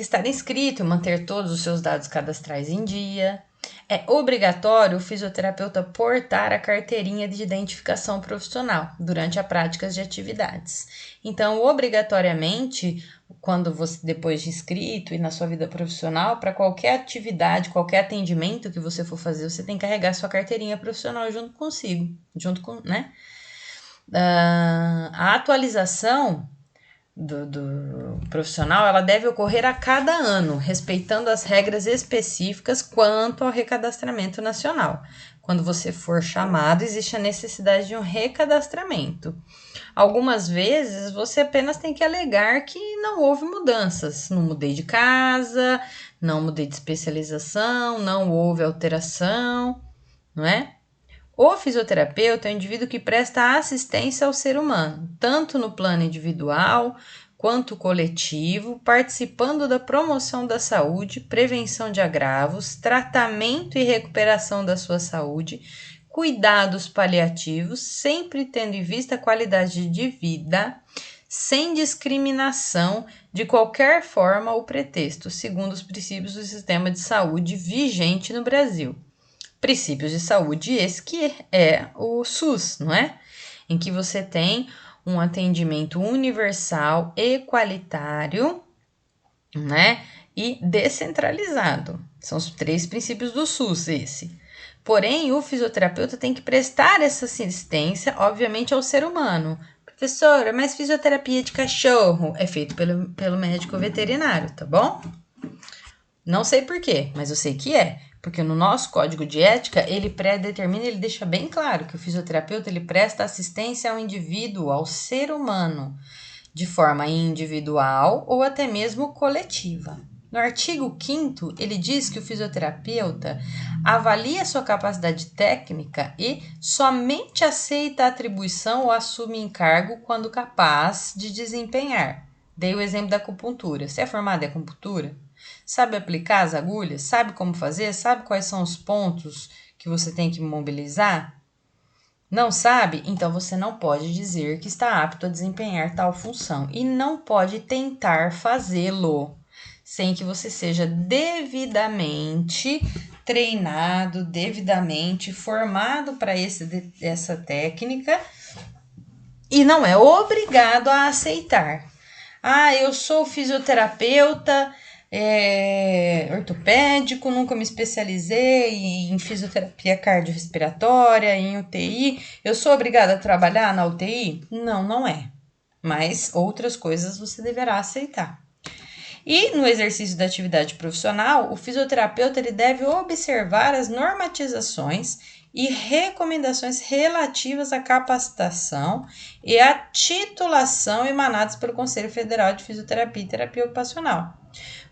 estar inscrito, manter todos os seus dados cadastrais em dia. É obrigatório o fisioterapeuta portar a carteirinha de identificação profissional durante a prática de atividades. Então, obrigatoriamente, quando você, depois de inscrito e na sua vida profissional, para qualquer atividade, qualquer atendimento que você for fazer, você tem que carregar sua carteirinha profissional junto consigo, né? A atualização do profissional, ela deve ocorrer a cada ano, respeitando as regras específicas quanto ao recadastramento nacional. Quando você for chamado, existe a necessidade de um recadastramento. Algumas vezes, você apenas tem que alegar que não houve mudanças. Não mudei de casa, não mudei de especialização, não houve alteração, não é? O fisioterapeuta é o indivíduo que presta assistência ao ser humano, tanto no plano individual quanto coletivo, participando da promoção da saúde, prevenção de agravos, tratamento e recuperação da sua saúde, cuidados paliativos, sempre tendo em vista a qualidade de vida, sem discriminação de qualquer forma ou pretexto, segundo os princípios do sistema de saúde vigente no Brasil. Princípios de saúde, esse que é o SUS, não é? Em que você tem um atendimento universal, equalitário, né? E descentralizado. São os 3 princípios do SUS, esse. Porém, o fisioterapeuta tem que prestar essa assistência, obviamente, ao ser humano. Professora, mas fisioterapia de cachorro é feito pelo médico veterinário, tá bom? Não sei por quê, mas eu sei que é. Porque no nosso código de ética, ele predetermina, ele deixa bem claro que o fisioterapeuta ele presta assistência ao indivíduo, ao ser humano, de forma individual ou até mesmo coletiva. No artigo 5º, ele diz que o fisioterapeuta avalia sua capacidade técnica e somente aceita a atribuição ou assume encargo quando capaz de desempenhar. Dei o exemplo da acupuntura. Você é formado em acupuntura? Sabe aplicar as agulhas? Sabe como fazer? Sabe quais são os pontos que você tem que mobilizar? Não sabe? Então você não pode dizer que está apto a desempenhar tal função e não pode tentar fazê-lo sem que você seja devidamente treinado, devidamente formado para essa técnica e não é obrigado a aceitar. Ah, eu sou fisioterapeuta, ortopédico, nunca me especializei em fisioterapia cardiorrespiratória, em UTI. Eu sou obrigada a trabalhar na UTI? Não, não é. Mas outras coisas você deverá aceitar. E no exercício da atividade profissional, o fisioterapeuta ele deve observar as normatizações e recomendações relativas à capacitação e à titulação emanadas pelo Conselho Federal de Fisioterapia e Terapia Ocupacional.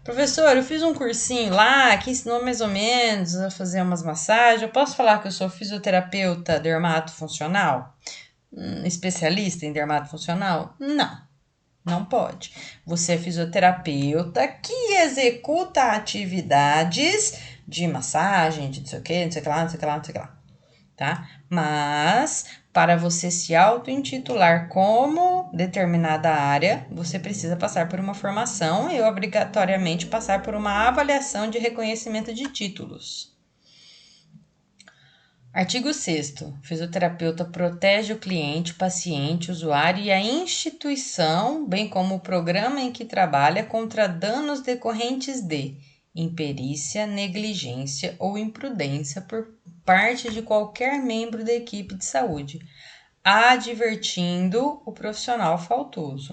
Professor, eu fiz um cursinho lá que ensinou mais ou menos a fazer umas massagens. Eu posso falar que eu sou fisioterapeuta dermatofuncional? Especialista em dermatofuncional? Não. Não pode. Você é fisioterapeuta que executa atividades de massagem, de não sei o que, não sei o que lá, não sei o que lá, não sei o que lá. Tá? Mas, para você se auto-intitular como determinada área, você precisa passar por uma formação e obrigatoriamente passar por uma avaliação de reconhecimento de títulos. Artigo 6º. Fisioterapeuta protege o cliente, paciente, usuário e a instituição, bem como o programa em que trabalha, contra danos decorrentes de imperícia, negligência ou imprudência por parte de qualquer membro da equipe de saúde, advertindo o profissional faltoso.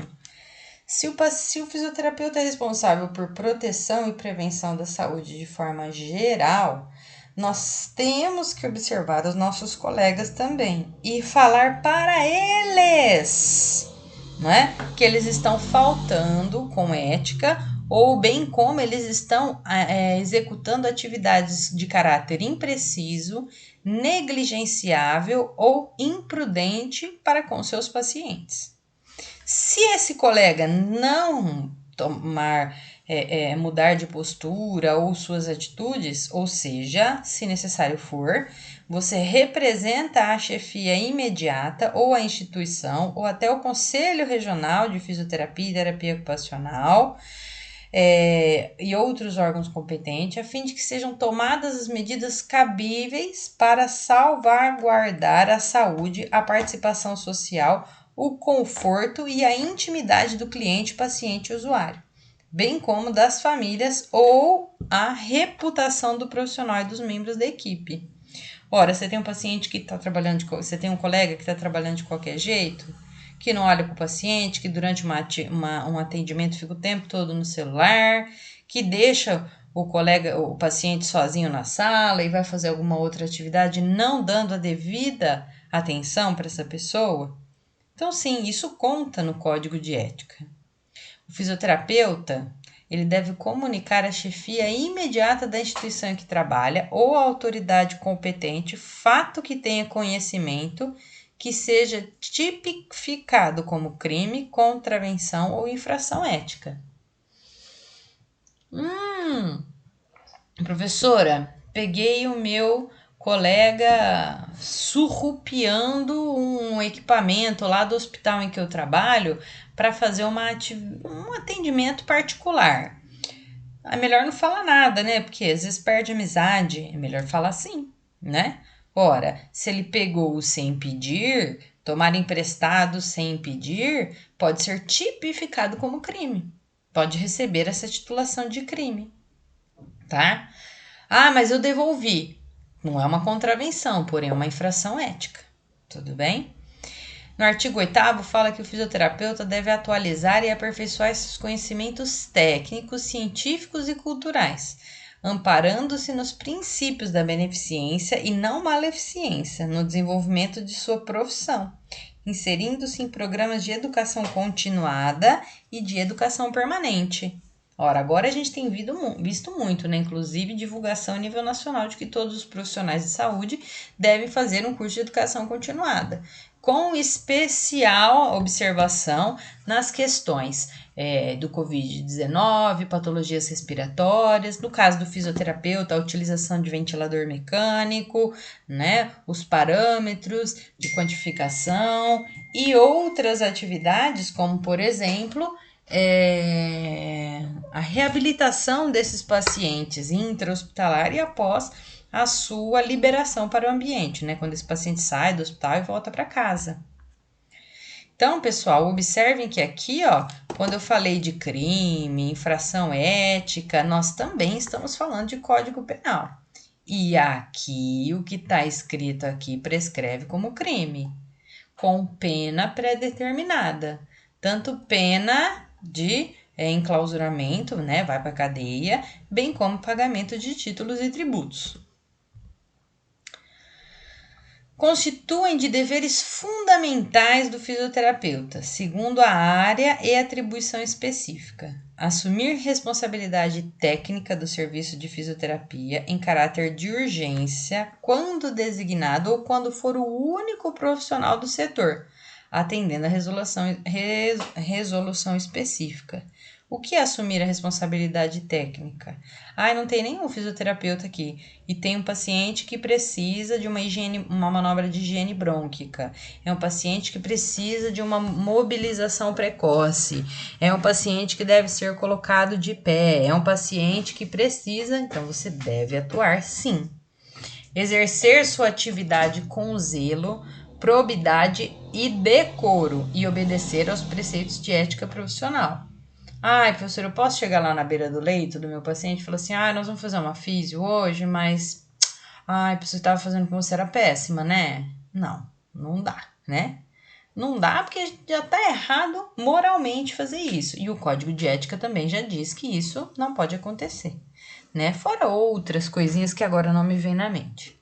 Se o fisioterapeuta é responsável por proteção e prevenção da saúde de forma geral, nós temos que observar os nossos colegas também e falar para eles, não é? Que eles estão faltando com ética ou bem como eles estão executando atividades de caráter impreciso, negligenciável ou imprudente para com seus pacientes. Se esse colega não mudar de postura ou suas atitudes, ou seja, se necessário for, você representa a chefia imediata ou a instituição ou até o Conselho Regional de Fisioterapia e Terapia Ocupacional e outros órgãos competentes, a fim de que sejam tomadas as medidas cabíveis para salvaguardar a saúde, a participação social, o conforto e a intimidade do cliente, paciente e usuário, bem como das famílias ou a reputação do profissional e dos membros da equipe. Ora, você tem um paciente que está trabalhando, você tem um colega que está trabalhando de qualquer jeito, que não olha para o paciente, que durante um atendimento fica o tempo todo no celular, que deixa o paciente sozinho na sala e vai fazer alguma outra atividade, não dando a devida atenção para essa pessoa. Então, sim, isso conta no código de ética. O fisioterapeuta, ele deve comunicar à chefia imediata da instituição em que trabalha ou à autoridade competente fato que tenha conhecimento que seja tipificado como crime, contravenção ou infração ética. Professora, peguei o meu colega surrupiando um equipamento lá do hospital em que eu trabalho para fazer um atendimento particular. É melhor não falar nada, né? Porque às vezes perde amizade. É melhor falar sim, né? Ora, se ele pegou sem pedir, tomar emprestado sem pedir, pode ser tipificado como crime. Pode receber essa titulação de crime, tá? Ah, mas eu devolvi. Não é uma contravenção, porém é uma infração ética. Tudo bem? No artigo 8º, fala que o fisioterapeuta deve atualizar e aperfeiçoar seus conhecimentos técnicos, científicos e culturais, amparando-se nos princípios da beneficência e não maleficência no desenvolvimento de sua profissão, inserindo-se em programas de educação continuada e de educação permanente. Ora, agora a gente tem visto muito, né? Inclusive divulgação a nível nacional de que todos os profissionais de saúde devem fazer um curso de educação continuada. com especial observação nas questões do Covid-19, patologias respiratórias, no caso do fisioterapeuta, a utilização de ventilador mecânico, né, os parâmetros de quantificação e outras atividades, como, por exemplo, a reabilitação desses pacientes intra-hospitalar e após a sua liberação para o ambiente, né? Quando esse paciente sai do hospital e volta para casa. Então, pessoal, observem que aqui, ó, quando eu falei de crime, infração ética, nós também estamos falando de Código Penal. E aqui, o que está escrito aqui prescreve como crime, com pena pré-determinada. Tanto pena de enclausuramento, né, vai para cadeia, bem como pagamento de títulos e tributos. Constituem de deveres fundamentais do fisioterapeuta, segundo a área e atribuição específica. Assumir responsabilidade técnica do serviço de fisioterapia em caráter de urgência, quando designado ou quando for o único profissional do setor, atendendo a resolução específica. O que é assumir a responsabilidade técnica? Não tem nenhum fisioterapeuta aqui. E tem um paciente que precisa de uma manobra de higiene brônquica. É um paciente que precisa de uma mobilização precoce. É um paciente que deve ser colocado de pé. É um paciente que precisa, então você deve atuar sim. Exercer sua atividade com zelo, probidade e decoro e obedecer aos preceitos de ética profissional. Professor, eu posso chegar lá na beira do leito do meu paciente e falar assim, nós vamos fazer uma físio hoje, mas, você estava fazendo com você era péssima, né? Não dá, né? Não dá porque já está errado moralmente fazer isso. E o Código de Ética também já diz que isso não pode acontecer, né? Fora outras coisinhas que agora não me vêm na mente.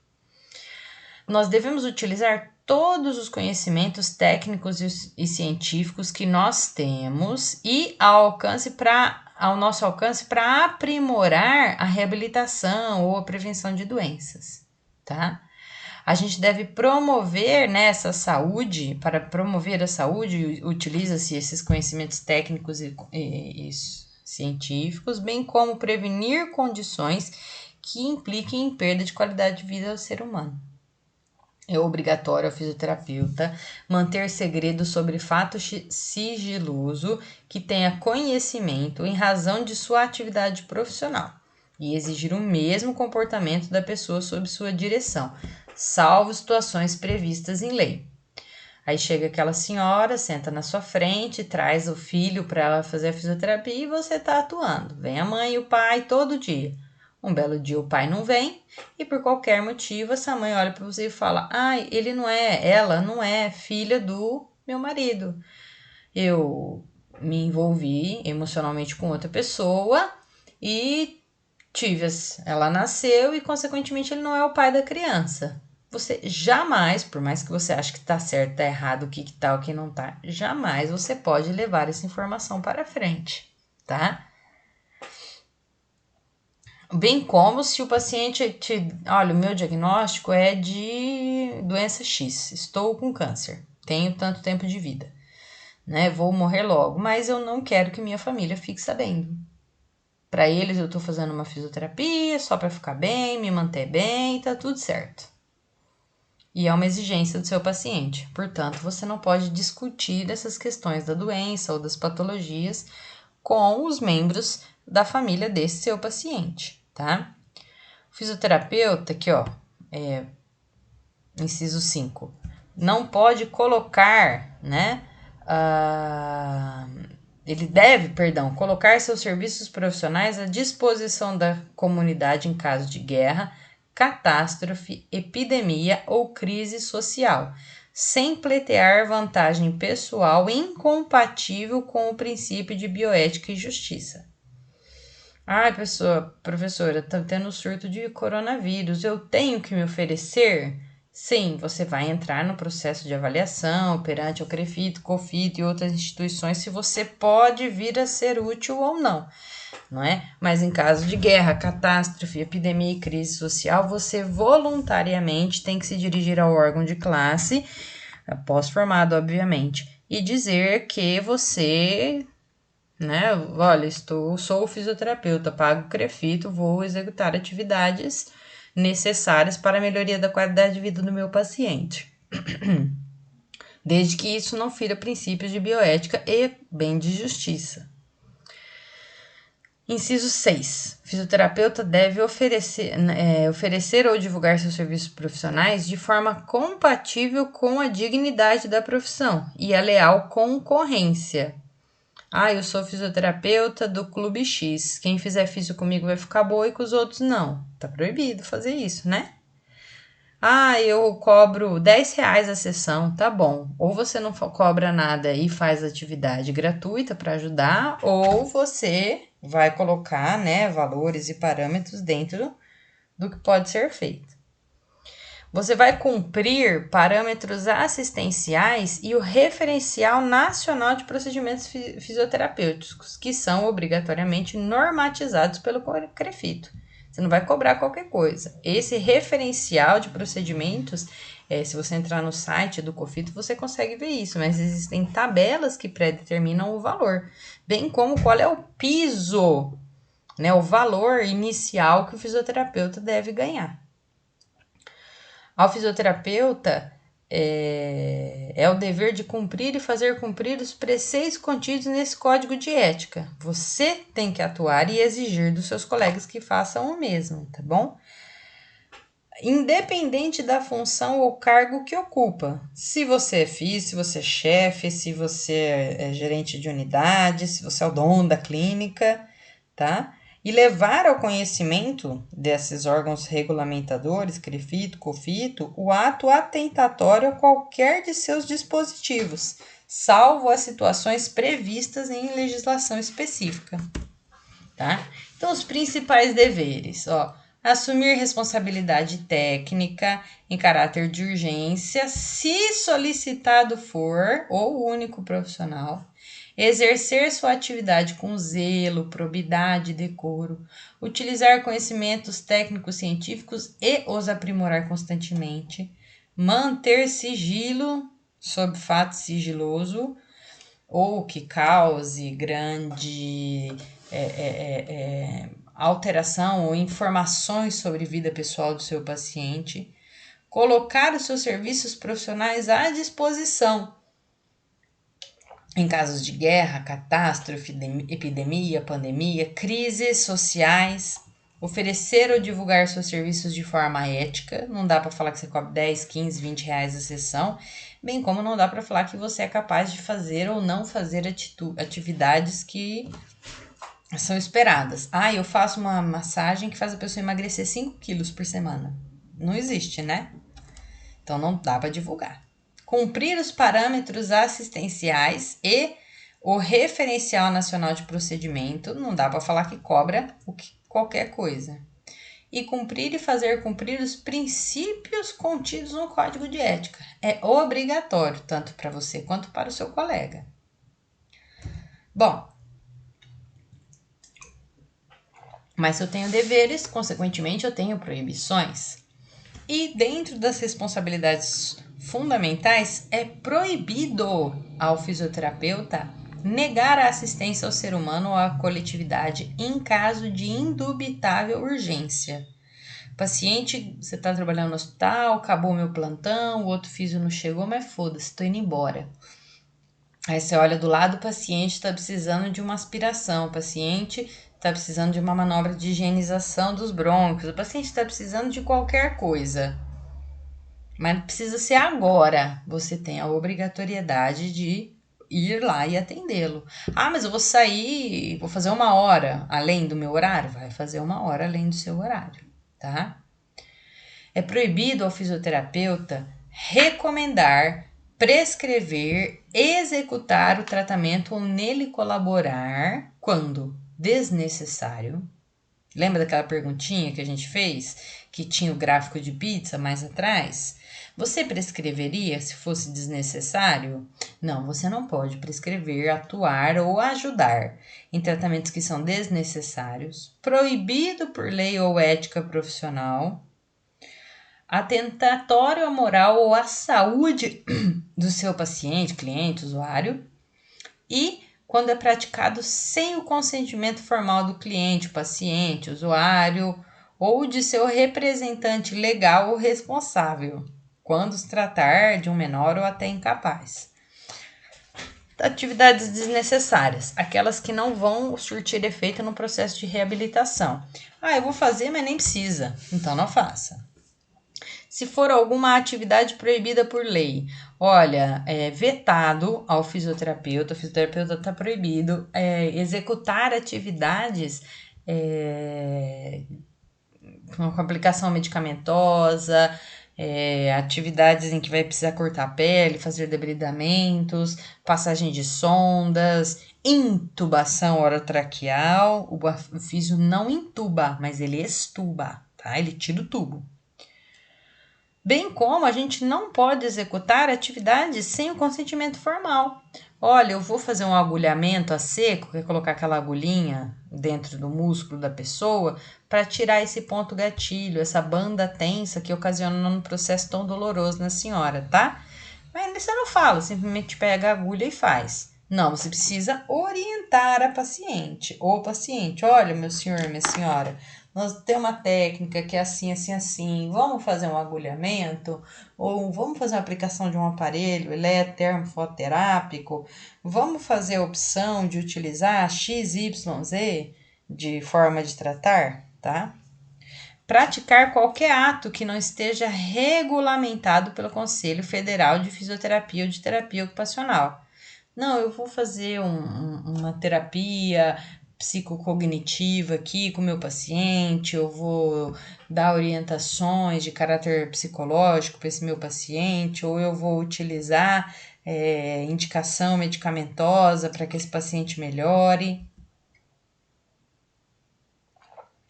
Nós devemos utilizar todos os conhecimentos técnicos e científicos que nós temos e ao nosso alcance para aprimorar a reabilitação ou a prevenção de doenças, tá? A gente deve promover, né, essa saúde. Para promover a saúde, utiliza-se esses conhecimentos técnicos e científicos, bem como prevenir condições que impliquem em perda de qualidade de vida do ser humano. É obrigatório ao fisioterapeuta manter segredo sobre fato sigiloso que tenha conhecimento em razão de sua atividade profissional e exigir o mesmo comportamento da pessoa sob sua direção, salvo situações previstas em lei. Aí chega aquela senhora, senta na sua frente, traz o filho para ela fazer a fisioterapia e você está atuando. Vem a mãe e o pai todo dia. Um belo dia o pai não vem e por qualquer motivo essa mãe olha para você e fala, ela não é filha do meu marido. Eu me envolvi emocionalmente com outra pessoa e ela nasceu e consequentemente ele não é o pai da criança. Você jamais, por mais que você ache que está certo, está errado, o que está, o que não está, jamais você pode levar essa informação para frente, tá? Bem como se o paciente olha, o meu diagnóstico é de doença X, estou com câncer, tenho tanto tempo de vida, né? Vou morrer logo, mas eu não quero que minha família fique sabendo. Para eles eu estou fazendo uma fisioterapia só para ficar bem, me manter bem, tá tudo certo. E é uma exigência do seu paciente, portanto, você não pode discutir essas questões da doença ou das patologias com os membros da família desse seu paciente, tá? O fisioterapeuta, aqui ó, inciso 5, não pode colocar, né, ele deve, colocar seus serviços profissionais à disposição da comunidade em caso de guerra, catástrofe, epidemia ou crise social, sem pleitear vantagem pessoal incompatível com o princípio de bioética e justiça. Professora, tá tendo surto de coronavírus, eu tenho que me oferecer? Sim, você vai entrar no processo de avaliação perante o CREFIT, COFIT e outras instituições se você pode vir a ser útil ou não é? Mas em caso de guerra, catástrofe, epidemia e crise social, você voluntariamente tem que se dirigir ao órgão de classe pós-formado, obviamente, e dizer que você, né, olha, sou fisioterapeuta, pago CREFITO, vou executar atividades necessárias para a melhoria da qualidade de vida do meu paciente. Desde que isso não fira princípios de bioética e bem de justiça. Inciso 6. Fisioterapeuta deve oferecer ou divulgar seus serviços profissionais de forma compatível com a dignidade da profissão e a leal concorrência. Eu sou fisioterapeuta do Clube X. Quem fizer físio comigo vai ficar boa e com os outros não. Tá proibido fazer isso, né? Eu cobro R$10 a sessão, tá bom. Ou você não cobra nada e faz atividade gratuita para ajudar, ou você vai colocar, né, valores e parâmetros dentro do que pode ser feito. Você vai cumprir parâmetros assistenciais e o referencial nacional de procedimentos fisioterapêuticos, que são obrigatoriamente normatizados pelo CREFITO. Você não vai cobrar qualquer coisa. Esse referencial de procedimentos, se você entrar no site do COFITO, você consegue ver isso, mas existem tabelas que pré-determinam o valor, bem como qual é o piso, né, o valor inicial que o fisioterapeuta deve ganhar. Ao fisioterapeuta, é o dever de cumprir e fazer cumprir os preceitos contidos nesse código de ética. Você tem que atuar e exigir dos seus colegas que façam o mesmo, tá bom? Independente da função ou cargo que ocupa. Se você é físico, se você é chefe, se você é gerente de unidade, se você é o dono da clínica, tá? E levar ao conhecimento desses órgãos regulamentadores, CREFITO, COFITO, o ato atentatório a qualquer de seus dispositivos, salvo as situações previstas em legislação específica, tá? Então, os principais deveres, assumir responsabilidade técnica em caráter de urgência, se solicitado for, ou o único profissional, exercer sua atividade com zelo, probidade e decoro, utilizar conhecimentos técnicos científicos e os aprimorar constantemente, manter sigilo sob fato sigiloso ou que cause grande alteração ou informações sobre vida pessoal do seu paciente, colocar os seus serviços profissionais à disposição em casos de guerra, catástrofe, epidemia, pandemia, crises sociais, oferecer ou divulgar seus serviços de forma ética. Não dá para falar que você cobra 10, 15, 20 reais a sessão, bem como não dá para falar que você é capaz de fazer ou não fazer atividades que são esperadas. Eu faço uma massagem que faz a pessoa emagrecer 5 quilos por semana. Não existe, né? Então não dá para divulgar. Cumprir os parâmetros assistenciais e o referencial nacional de procedimento, não dá para falar que cobra qualquer coisa. E cumprir e fazer cumprir os princípios contidos no Código de Ética. É obrigatório, tanto para você quanto para o seu colega. Bom, mas se eu tenho deveres, consequentemente eu tenho proibições. E dentro das responsabilidades fundamentais, é proibido ao fisioterapeuta negar a assistência ao ser humano ou à coletividade em caso de indubitável urgência. Paciente, você está trabalhando no hospital, acabou meu plantão, o outro físio não chegou, mas foda-se, estou indo embora. Aí você olha do lado, o paciente está precisando de uma aspiração, o paciente está precisando de uma manobra de higienização dos brônquios, o paciente está precisando de qualquer coisa. Mas precisa ser agora. Você tem a obrigatoriedade de ir lá e atendê-lo. Mas eu vou sair, vou fazer 1 hora além do meu horário? Vai fazer 1 hora além do seu horário, tá? É proibido ao fisioterapeuta recomendar, prescrever, executar o tratamento ou nele colaborar quando desnecessário. Lembra daquela perguntinha que a gente fez? Que tinha o gráfico de pizza mais atrás? Você prescreveria se fosse desnecessário? Não, você não pode prescrever, atuar ou ajudar em tratamentos que são desnecessários, proibido por lei ou ética profissional, atentatório à moral ou à saúde do seu paciente, cliente, usuário, e quando é praticado sem o consentimento formal do cliente, paciente, usuário ou de seu representante legal ou responsável, quando se tratar de um menor ou até incapaz. Atividades desnecessárias, aquelas que não vão surtir efeito no processo de reabilitação. Eu vou fazer, mas nem precisa, então não faça. Se for alguma atividade proibida por lei, olha, é vetado ao fisioterapeuta, o fisioterapeuta está proibido executar atividades com aplicação medicamentosa, atividades em que vai precisar cortar a pele, fazer debridamentos, passagem de sondas, intubação orotraqueal. O fisio não intuba, mas ele extuba, tá? Ele tira o tubo. Bem como a gente não pode executar atividades sem o consentimento formal. Olha, eu vou fazer um agulhamento a seco, que é colocar aquela agulhinha dentro do músculo da pessoa para tirar esse ponto gatilho, essa banda tensa que ocasiona um processo tão doloroso na senhora, tá? Mas você não fala, simplesmente pega a agulha e faz. Não, você precisa orientar a paciente ou paciente. Olha, meu senhor, minha senhora, nós temos uma técnica que é assim, assim, assim. Vamos fazer um agulhamento? Ou vamos fazer uma aplicação de um aparelho eletrotermofoterápico? Vamos fazer a opção de utilizar XYZ de forma de tratar, tá? Praticar qualquer ato que não esteja regulamentado pelo Conselho Federal de Fisioterapia ou de Terapia Ocupacional. Não, eu vou fazer uma terapia psicocognitiva aqui com o meu paciente, eu vou dar orientações de caráter psicológico para esse meu paciente, ou eu vou utilizar indicação medicamentosa para que esse paciente melhore.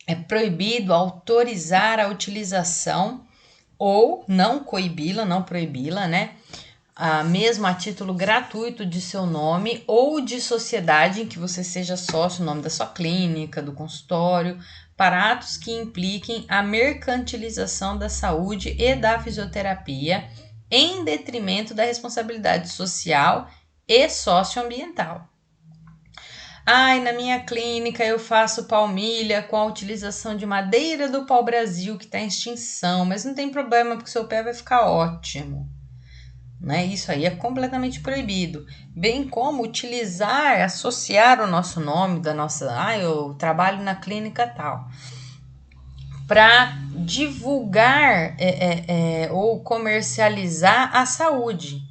É proibido autorizar a utilização ou não coibi-la, não proibi-la, né? Mesmo a título gratuito de seu nome ou de sociedade em que você seja sócio, o nome da sua clínica, do consultório, para atos que impliquem a mercantilização da saúde e da fisioterapia em detrimento da responsabilidade social e socioambiental. Na minha clínica eu faço palmilha com a utilização de madeira do pau-brasil que está em extinção, mas não tem problema porque seu pé vai ficar ótimo. Né? Isso aí é completamente proibido, bem como utilizar, associar o nosso nome da nossa, eu trabalho na clínica tal, para divulgar ou comercializar a saúde.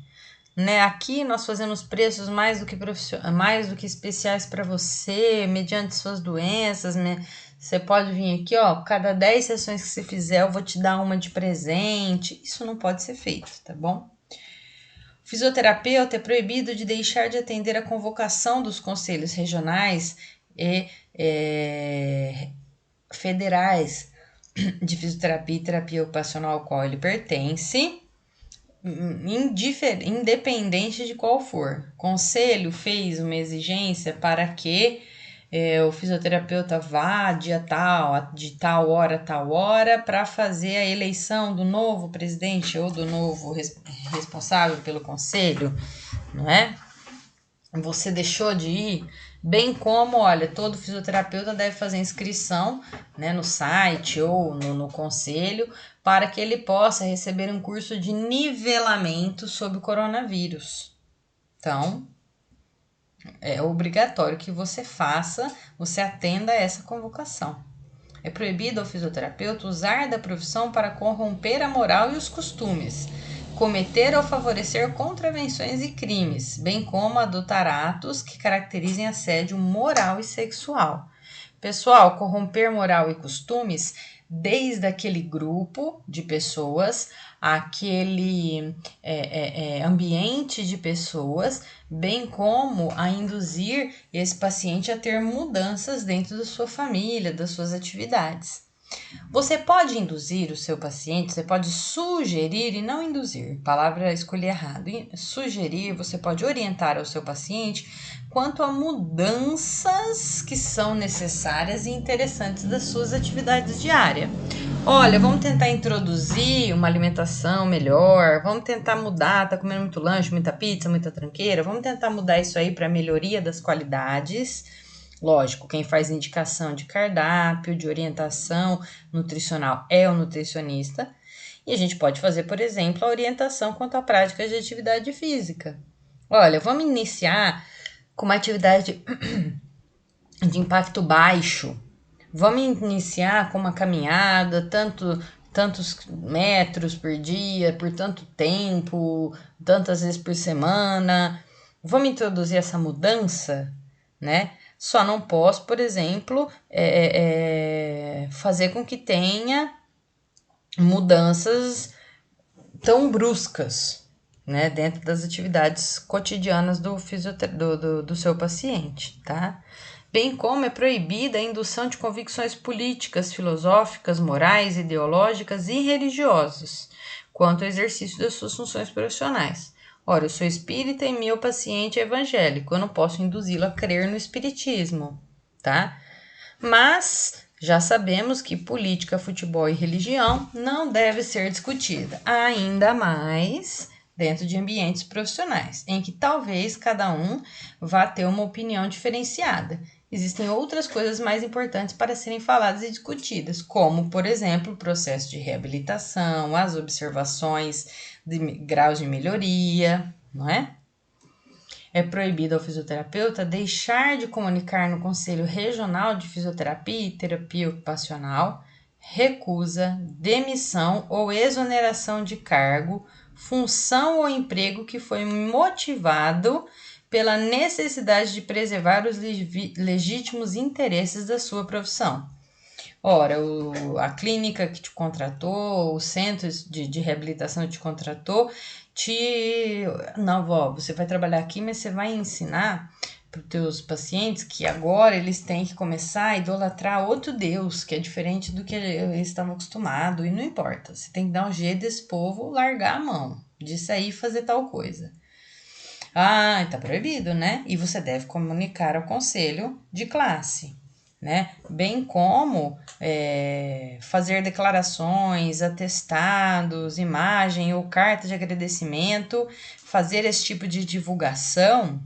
Né? Aqui nós fazemos preços mais do que especiais para você, mediante suas doenças. Você pode vir aqui, cada 10 sessões que você fizer, eu vou te dar uma de presente. Isso não pode ser feito, tá bom? O fisioterapeuta é proibido de deixar de atender a convocação dos conselhos regionais e federais de fisioterapia e terapia ocupacional ao qual ele pertence, independente de qual for. O conselho fez uma exigência para que o fisioterapeuta vá de tal hora, para fazer a eleição do novo presidente ou do novo responsável pelo conselho, não é? Você deixou de ir, bem como, olha, todo fisioterapeuta deve fazer inscrição, né, no site ou no conselho, para que ele possa receber um curso de nivelamento sobre o coronavírus. Então, é obrigatório que você atenda a essa convocação. É proibido ao fisioterapeuta usar da profissão para corromper a moral e os costumes, cometer ou favorecer contravenções e crimes, bem como adotar atos que caracterizem assédio moral e sexual. Pessoal, corromper moral e costumes, desde aquele grupo de pessoas, aquele ambiente de pessoas, bem como a induzir esse paciente a ter mudanças dentro da sua família, das suas atividades. Você pode induzir o seu paciente, você pode sugerir e não induzir, palavra escolhi errado. Sugerir, você pode orientar ao seu paciente quanto a mudanças que são necessárias e interessantes das suas atividades diárias. Olha, vamos tentar introduzir uma alimentação melhor, vamos tentar mudar, tá comendo muito lanche, muita pizza, muita tranqueira, vamos tentar mudar isso aí para melhoria das qualidades. Lógico, quem faz indicação de cardápio, de orientação nutricional é o nutricionista. E a gente pode fazer, por exemplo, a orientação quanto à prática de atividade física. Olha, vamos iniciar com uma atividade de impacto baixo. Vamos iniciar com uma caminhada, tantos metros por dia, por tanto tempo, tantas vezes por semana. Vamos introduzir essa mudança, né? Só não posso, por exemplo, fazer com que tenha mudanças tão bruscas, né, dentro das atividades cotidianas do seu paciente, tá? Bem como é proibida a indução de convicções políticas, filosóficas, morais, ideológicas e religiosas quanto ao exercício das suas funções profissionais. Ora, eu sou espírita e meu paciente é evangélico, eu não posso induzi-lo a crer no espiritismo, tá? Mas já sabemos que política, futebol e religião não deve ser discutida, ainda mais dentro de ambientes profissionais, em que talvez cada um vá ter uma opinião diferenciada. Existem outras coisas mais importantes para serem faladas e discutidas, como, por exemplo, o processo de reabilitação, as observações de graus de melhoria, não é? É proibido ao fisioterapeuta deixar de comunicar no Conselho Regional de Fisioterapia e Terapia Ocupacional recusa, demissão ou exoneração de cargo, função ou emprego que foi motivado pela necessidade de preservar os legítimos interesses da sua profissão. Ora, a clínica que te contratou, o centro de reabilitação que te contratou, Não, vó, você vai trabalhar aqui, mas você vai ensinar para os teus pacientes que agora eles têm que começar a idolatrar outro Deus, que é diferente do que eles estavam acostumados, e não importa. Você tem que dar um jeito desse povo largar a mão, disso aí fazer tal coisa. Ah, tá proibido, né? E você deve comunicar ao conselho de classe, né? Bem como fazer declarações, atestados, imagem ou carta de agradecimento, fazer esse tipo de divulgação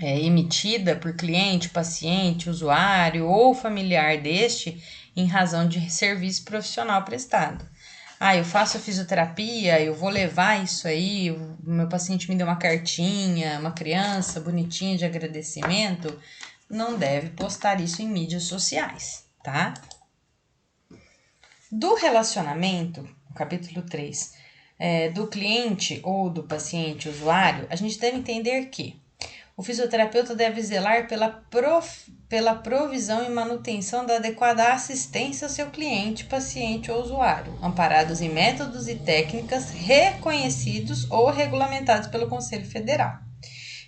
emitida por cliente, paciente, usuário ou familiar deste em razão de serviço profissional prestado. Ah, eu faço fisioterapia, eu vou levar isso aí, o meu paciente me deu uma cartinha, uma criança bonitinha de agradecimento, não deve postar isso em mídias sociais, tá? Do relacionamento, capítulo 3, do cliente ou do paciente usuário, a gente deve entender que o fisioterapeuta deve zelar pela provisão e manutenção da adequada assistência ao seu cliente, paciente ou usuário, amparados em métodos e técnicas reconhecidos ou regulamentados pelo Conselho Federal.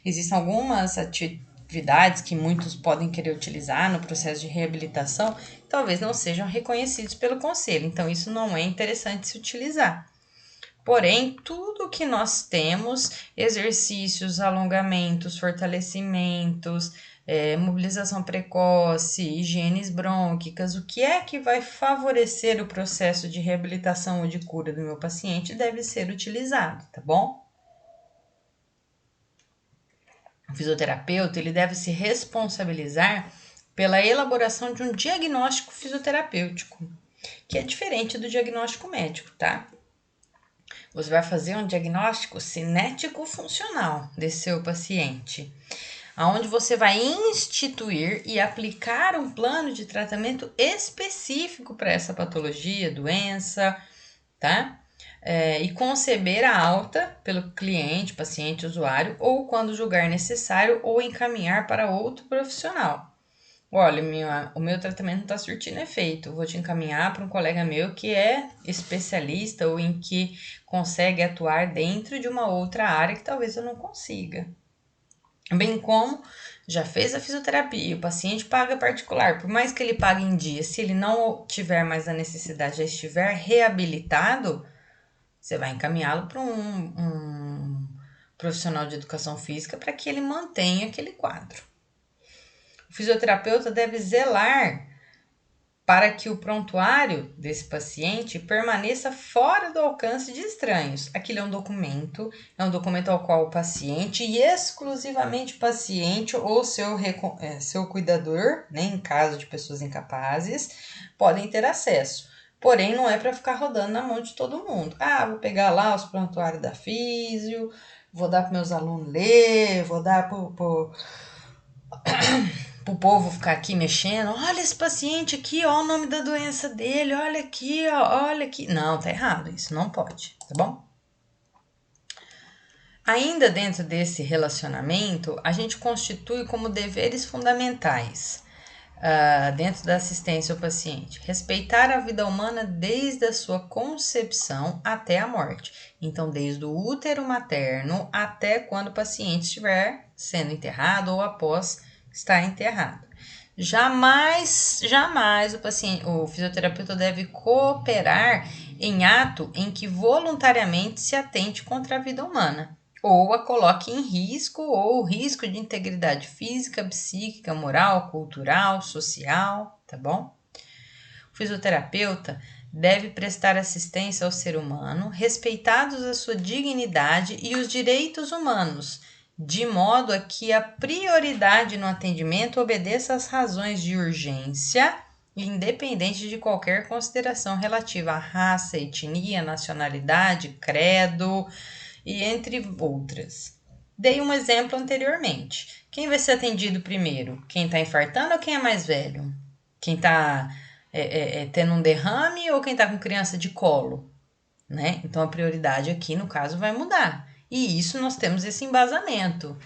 Existem algumas atividades que muitos podem querer utilizar no processo de reabilitação, que talvez não sejam reconhecidos pelo Conselho, então isso não é interessante se utilizar. Porém, tudo que nós temos, exercícios, alongamentos, fortalecimentos, mobilização precoce, higienes brônquicas, o que é que vai favorecer o processo de reabilitação ou de cura do meu paciente deve ser utilizado, tá bom? O fisioterapeuta ele deve se responsabilizar pela elaboração de um diagnóstico fisioterapêutico, que é diferente do diagnóstico médico, tá? Você vai fazer um diagnóstico cinético-funcional desse seu paciente, aonde você vai instituir e aplicar um plano de tratamento específico para essa patologia, doença, tá? E conceber a alta pelo cliente, paciente, usuário, ou quando julgar necessário, ou encaminhar para outro profissional. Olha, o meu tratamento não está surtindo efeito. Vou te encaminhar para um colega meu que é especialista ou em que consegue atuar dentro de uma outra área que talvez eu não consiga. Bem como já fez a fisioterapia, o paciente paga particular, por mais que ele pague em dia, se ele não tiver mais a necessidade, já estiver reabilitado, você vai encaminhá-lo para um profissional de educação física para que ele mantenha aquele quadro. O fisioterapeuta deve zelar para que o prontuário desse paciente permaneça fora do alcance de estranhos. Aquilo é um documento ao qual o paciente, e exclusivamente o paciente ou seu cuidador, né, em caso de pessoas incapazes, podem ter acesso. Porém, não é para ficar rodando na mão de todo mundo. Vou pegar lá os prontuários da físio, vou dar para meus alunos ler, vou dar para o povo ficar aqui mexendo. Olha esse paciente aqui, ó, o nome da doença dele, olha aqui, ó, olha aqui. Não, tá errado, isso não pode, tá bom? Ainda dentro desse relacionamento, a gente constitui como deveres fundamentais, dentro da assistência ao paciente, respeitar a vida humana desde a sua concepção até a morte. Então, desde o útero materno até quando o paciente estiver sendo enterrado ou após estar enterrado. Jamais o fisioterapeuta deve cooperar em ato em que voluntariamente se atente contra a vida humana, ou a coloque em risco, ou risco de integridade física, psíquica, moral, cultural, social, tá bom? O fisioterapeuta deve prestar assistência ao ser humano, respeitados a sua dignidade e os direitos humanos, de modo a que a prioridade no atendimento obedeça às razões de urgência, independente de qualquer consideração relativa à raça, etnia, nacionalidade, credo, e entre outras. Dei um exemplo anteriormente. Quem vai ser atendido primeiro? Quem está infartando ou quem é mais velho? Quem está tendo um derrame ou quem está com criança de colo? Né? Então, a prioridade aqui, no caso, vai mudar. E isso nós temos esse embasamento.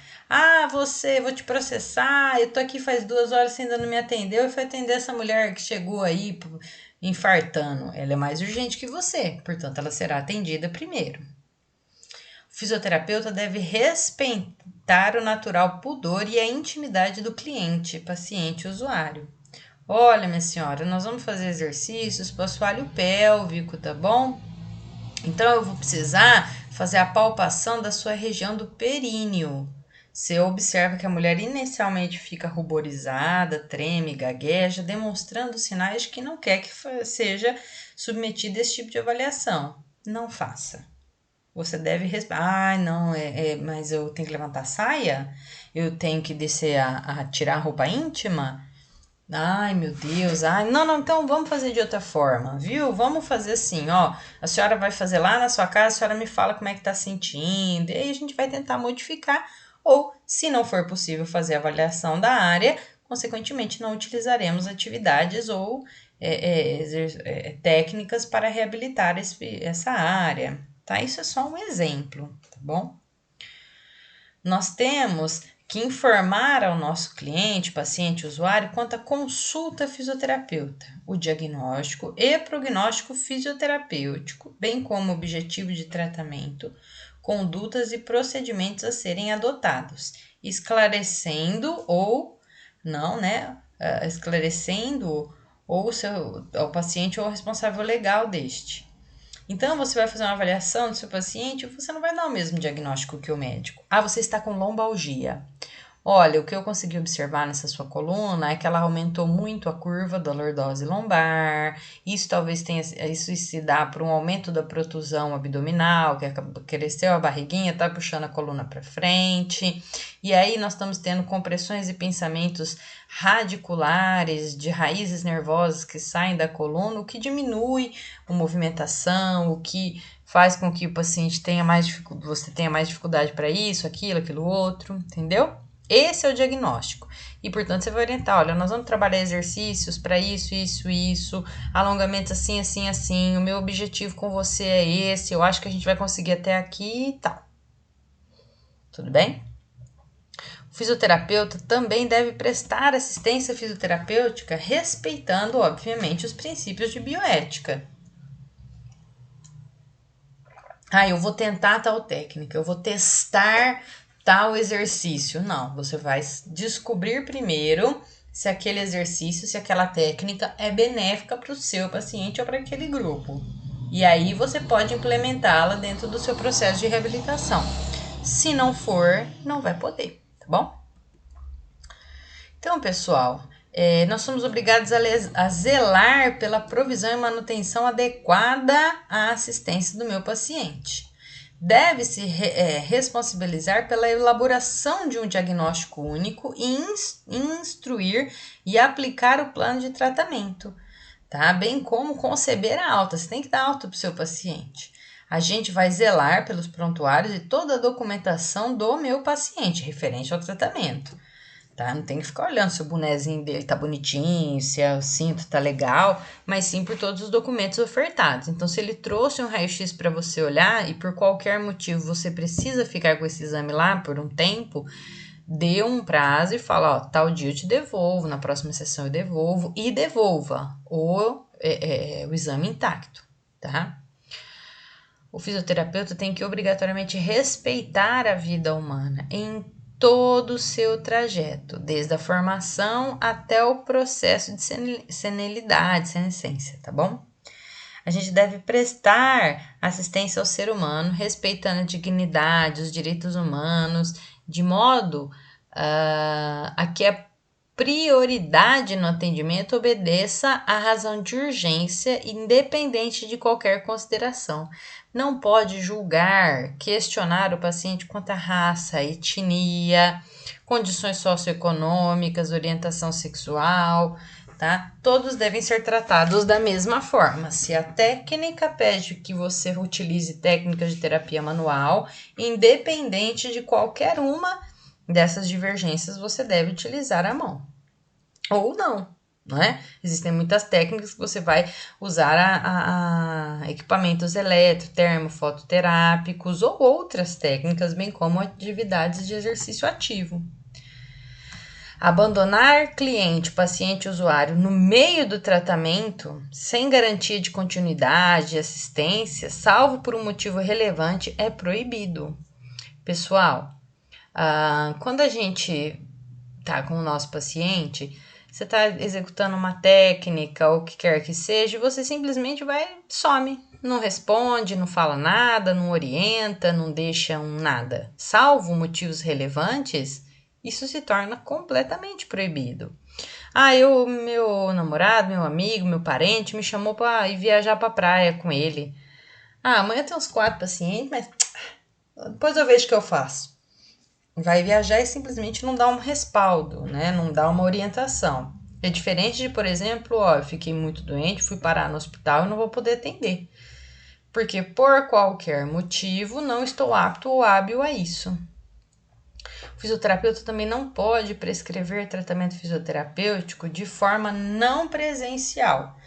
Vou te processar, eu tô aqui faz 2 horas, você ainda não me atendeu, e foi atender essa mulher que chegou aí infartando. Ela é mais urgente que você, portanto, ela será atendida primeiro. O fisioterapeuta deve respeitar o natural pudor e a intimidade do cliente, paciente e usuário. Olha, minha senhora, nós vamos fazer exercícios para o assoalho pélvico, tá bom? Então, eu vou precisar fazer a palpação da sua região do períneo. Você observa que a mulher inicialmente fica ruborizada, treme, gagueja, demonstrando sinais de que não quer que seja submetida a esse tipo de avaliação. Não faça. Você deve respeitar. Não, mas eu tenho que levantar a saia? Eu tenho que descer a tirar a roupa íntima? Ai, meu Deus. Não, então vamos fazer de outra forma, viu? Vamos fazer assim, ó. A senhora vai fazer lá na sua casa, a senhora me fala como é que tá sentindo, e aí a gente vai tentar modificar. Ou, se não for possível fazer a avaliação da área, consequentemente não utilizaremos atividades ou técnicas para reabilitar essa área, tá? Isso é só um exemplo, tá bom? Nós temos que informar ao nosso cliente, paciente, usuário quanto à consulta fisioterapeuta, o diagnóstico e prognóstico fisioterapêutico, bem como objetivo de tratamento, condutas e procedimentos a serem adotados, esclarecendo ou não, né? Esclarecendo ao paciente ou ao responsável legal deste. Então, você vai fazer uma avaliação do seu paciente e você não vai dar o mesmo diagnóstico que o médico. Você está com lombalgia. Olha, o que eu consegui observar nessa sua coluna é que ela aumentou muito a curva da lordose lombar. Isso se dá por um aumento da protusão abdominal, que cresceu a barriguinha, tá puxando a coluna para frente. E aí nós estamos tendo compressões e pensamentos radiculares de raízes nervosas que saem da coluna, o que diminui a movimentação, o que faz com que o paciente você tenha mais dificuldade para isso, aquilo outro, entendeu? Esse é o diagnóstico. E, portanto, você vai orientar, olha, nós vamos trabalhar exercícios para isso, alongamentos assim, assim, assim, o meu objetivo com você é esse, eu acho que a gente vai conseguir até aqui e tal. Tudo bem? O fisioterapeuta também deve prestar assistência fisioterapêutica respeitando, obviamente, os princípios de bioética. Eu vou tentar tal técnica, eu vou testar tal exercício. Não, você vai descobrir primeiro se aquele exercício, se aquela técnica é benéfica para o seu paciente ou para aquele grupo. E aí você pode implementá-la dentro do seu processo de reabilitação. Se não for, não vai poder, tá bom? Então, pessoal, Nós somos obrigados a zelar pela provisão e manutenção adequada à assistência do meu paciente. Deve-se responsabilizar pela elaboração de um diagnóstico único e instruir e aplicar o plano de tratamento, tá? Bem como conceber a alta. Você tem que dar alta para o seu paciente. A gente vai zelar pelos prontuários e toda a documentação do meu paciente referente ao tratamento. Tá? Não tem que ficar olhando se o bonezinho dele tá bonitinho, se o cinto tá legal, mas sim por todos os documentos ofertados. Então, se ele trouxe um raio-x para você olhar e por qualquer motivo você precisa ficar com esse exame lá por um tempo, dê um prazo e fala, ó, tal dia eu te devolvo, na próxima sessão eu devolvo, e devolva o exame intacto, tá? O fisioterapeuta tem que obrigatoriamente respeitar a vida humana em todo o seu trajeto, desde a formação até o processo de senilidade, senescência, tá bom? A gente deve prestar assistência ao ser humano, respeitando a dignidade, os direitos humanos, de modo a que a prioridade no atendimento obedeça à razão de urgência, independente de qualquer consideração. Não pode julgar, questionar o paciente quanto à raça, etnia, condições socioeconômicas, orientação sexual, tá? Todos devem ser tratados da mesma forma. Se a técnica pede que você utilize técnicas de terapia manual, independente de qualquer uma dessas divergências, você deve utilizar a mão. Ou não, né? Existem muitas técnicas que você vai usar equipamentos eletrotermofototerápicos ou outras técnicas, bem como atividades de exercício ativo. Abandonar cliente, paciente, usuário no meio do tratamento, sem garantia de continuidade e assistência, salvo por um motivo relevante, é proibido. Pessoal, quando a gente tá com o nosso paciente, você tá executando uma técnica ou o que quer que seja, você simplesmente some, não responde, não fala nada, não orienta, não deixa nada. Salvo motivos relevantes, isso se torna completamente proibido. Meu namorado, meu amigo, meu parente me chamou para ir viajar para praia com ele. Amanhã tem uns 4 pacientes, mas depois eu vejo o que eu faço. Vai viajar e simplesmente não dá um respaldo, né? Não dá uma orientação. É diferente de, por exemplo, eu fiquei muito doente, fui parar no hospital e não vou poder atender. Porque por qualquer motivo não estou apto ou hábil a isso. O fisioterapeuta também não pode prescrever tratamento fisioterapêutico de forma não presencial,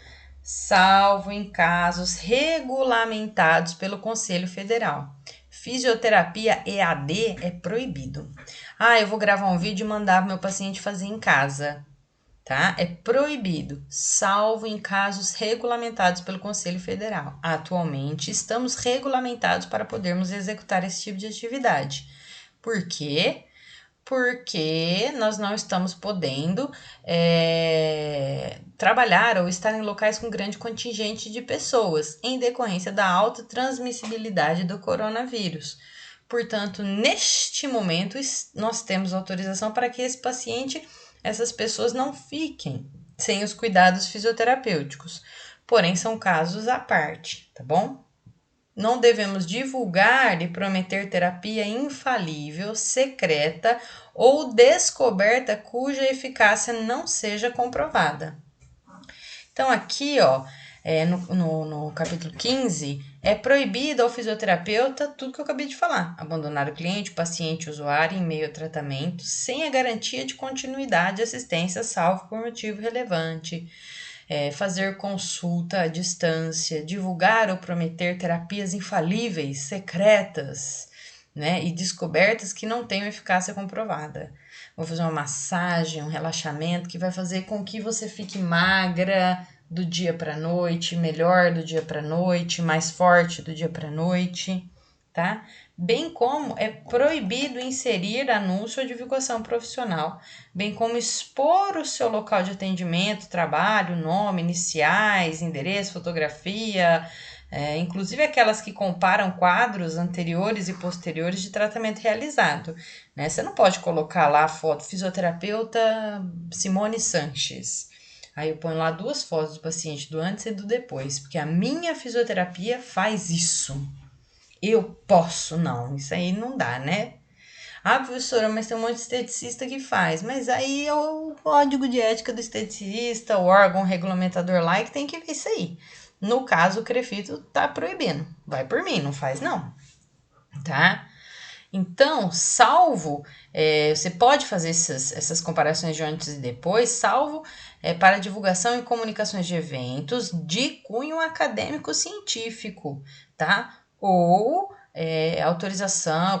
salvo em casos regulamentados pelo Conselho Federal. Fisioterapia EAD é proibido. Eu vou gravar um vídeo e mandar pro meu paciente fazer em casa, tá? É proibido, salvo em casos regulamentados pelo Conselho Federal. Atualmente, estamos regulamentados para podermos executar esse tipo de atividade. Por quê? Porque nós não estamos podendo trabalhar ou estar em locais com grande contingente de pessoas, em decorrência da alta transmissibilidade do coronavírus. Portanto, neste momento, nós temos autorização para que essas pessoas não fiquem sem os cuidados fisioterapêuticos. Porém, são casos à parte, tá bom? Não devemos divulgar e prometer terapia infalível, secreta ou descoberta cuja eficácia não seja comprovada. Então, aqui, no capítulo 15, é proibido ao fisioterapeuta tudo que eu acabei de falar. Abandonar o cliente, o paciente, o usuário em meio ao tratamento, sem a garantia de continuidade de assistência, salvo por motivo relevante. Fazer consulta à distância, divulgar ou prometer terapias infalíveis, secretas, né, e descobertas que não tenham eficácia comprovada. Vou fazer uma massagem, um relaxamento que vai fazer com que você fique magra do dia para noite, melhor do dia para noite, mais forte do dia para noite, tá? Bem como é proibido inserir anúncio ou divulgação profissional, bem como expor o seu local de atendimento, trabalho, nome, iniciais, endereço, fotografia, inclusive aquelas que comparam quadros anteriores e posteriores de tratamento realizado, né? Você não pode colocar lá a foto fisioterapeuta Simone Sanches. Aí eu ponho lá 2 fotos do paciente, do antes e do depois, porque a minha fisioterapia faz isso. Eu posso, não, isso aí não dá, né? Ah, professora, mas tem um monte de esteticista que faz. Mas aí é o código de ética do esteticista, o órgão regulamentador lá que tem que ver isso aí. No caso, o Crefito tá proibindo. Vai por mim, não faz não, tá? Então, você pode fazer essas comparações de antes e depois, salvo para divulgação e comunicações de eventos de cunho acadêmico científico, tá? Ou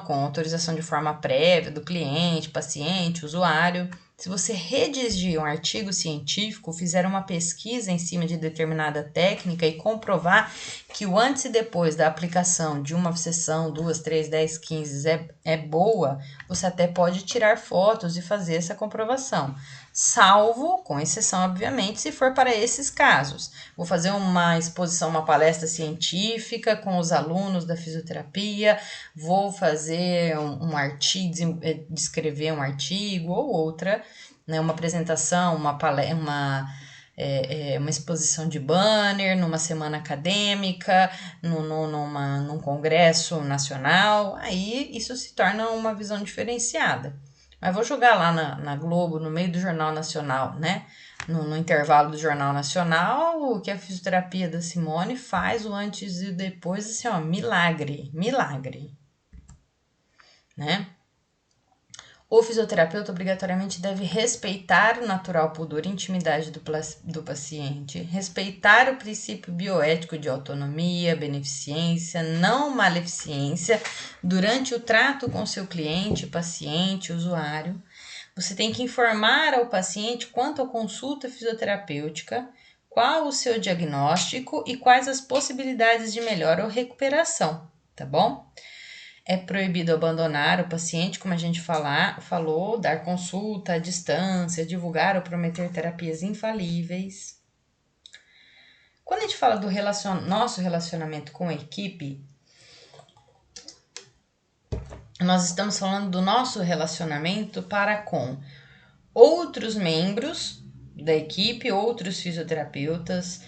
com autorização de forma prévia do cliente, paciente, usuário. Se você redigir um artigo científico, fizer uma pesquisa em cima de determinada técnica e comprovar que o antes e depois da aplicação de uma sessão, 2, 3, 10, 15 é boa, você até pode tirar fotos e fazer essa comprovação. Salvo, com exceção, obviamente, se for para esses casos. Vou fazer uma exposição, uma palestra científica com os alunos da fisioterapia, vou fazer um artigo, descrever um artigo ou outra, né, uma apresentação, uma exposição de banner, numa semana acadêmica, num congresso nacional, aí isso se torna uma visão diferenciada. Mas vou jogar lá na Globo, no meio do Jornal Nacional, né? No intervalo do Jornal Nacional, o que a fisioterapia da Simone faz o antes e o depois, assim, ó, milagre, né? O fisioterapeuta obrigatoriamente deve respeitar o natural pudor e intimidade do paciente, respeitar o princípio bioético de autonomia, beneficência, não maleficência durante o trato com seu cliente, paciente, usuário. Você tem que informar ao paciente quanto à consulta fisioterapêutica, qual o seu diagnóstico e quais as possibilidades de melhora ou recuperação, tá bom? É proibido abandonar o paciente, como a gente falou, dar consulta à distância, divulgar ou prometer terapias infalíveis. Quando a gente fala do nosso relacionamento com a equipe, nós estamos falando do nosso relacionamento para com outros membros da equipe, outros fisioterapeutas,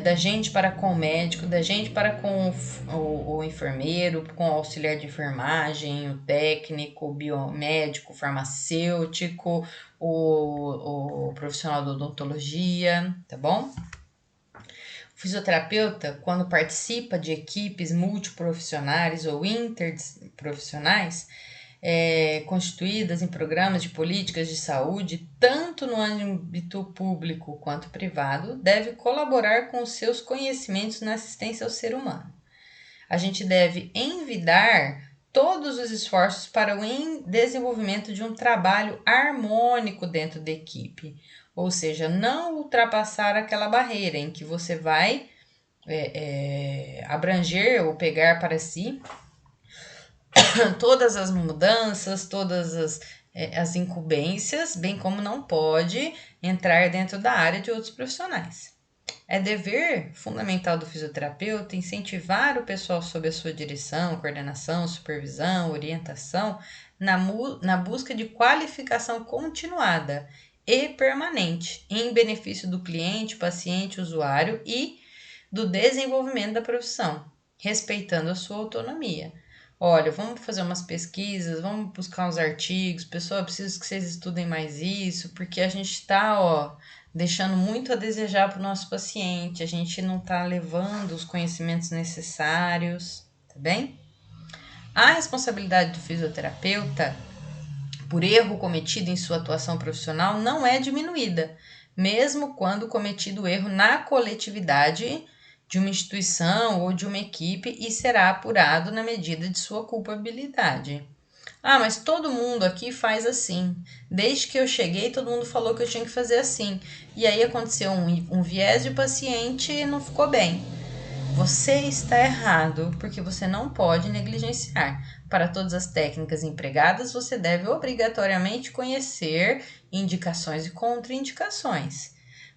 da gente para com o médico, da gente para com o enfermeiro, com o auxiliar de enfermagem, o técnico, o biomédico, o farmacêutico, o profissional da odontologia, tá bom? O fisioterapeuta, quando participa de equipes multiprofissionais ou interprofissionais, constituídas em programas de políticas de saúde, tanto no âmbito público quanto privado, deve colaborar com os seus conhecimentos na assistência ao ser humano. A gente deve envidar todos os esforços para o desenvolvimento de um trabalho harmônico dentro da equipe, ou seja, não ultrapassar aquela barreira em que você vai abranger ou pegar para si todas as mudanças, todas as incumbências, bem como não pode entrar dentro da área de outros profissionais. É dever fundamental do fisioterapeuta incentivar o pessoal sob a sua direção, coordenação, supervisão, orientação, na busca de qualificação continuada e permanente, em benefício do cliente, paciente, usuário e do desenvolvimento da profissão, respeitando a sua autonomia. Olha, vamos fazer umas pesquisas, vamos buscar uns artigos, pessoal, eu preciso que vocês estudem mais isso, porque a gente está, deixando muito a desejar para o nosso paciente, a gente não está levando os conhecimentos necessários, tá bem? A responsabilidade do fisioterapeuta por erro cometido em sua atuação profissional não é diminuída, mesmo quando cometido o erro na coletividade de uma instituição ou de uma equipe e será apurado na medida de sua culpabilidade. Ah, mas todo mundo aqui faz assim. Desde que eu cheguei, todo mundo falou que eu tinha que fazer assim. E aí aconteceu um viés de paciente e não ficou bem. Você está errado, porque você não pode negligenciar. Para todas as técnicas empregadas, você deve obrigatoriamente conhecer indicações e contraindicações.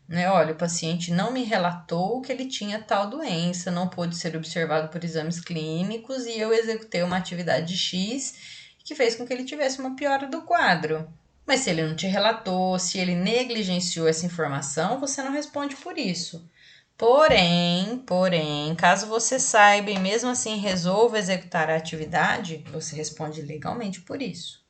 né? Olha, o paciente não me relatou que ele tinha tal doença, não pôde ser observado por exames clínicos e eu executei uma atividade X que fez com que ele tivesse uma piora do quadro. Mas se ele não te relatou, se ele negligenciou essa informação, você não responde por isso. Porém, caso você saiba e mesmo assim resolva executar a atividade, você responde legalmente por isso.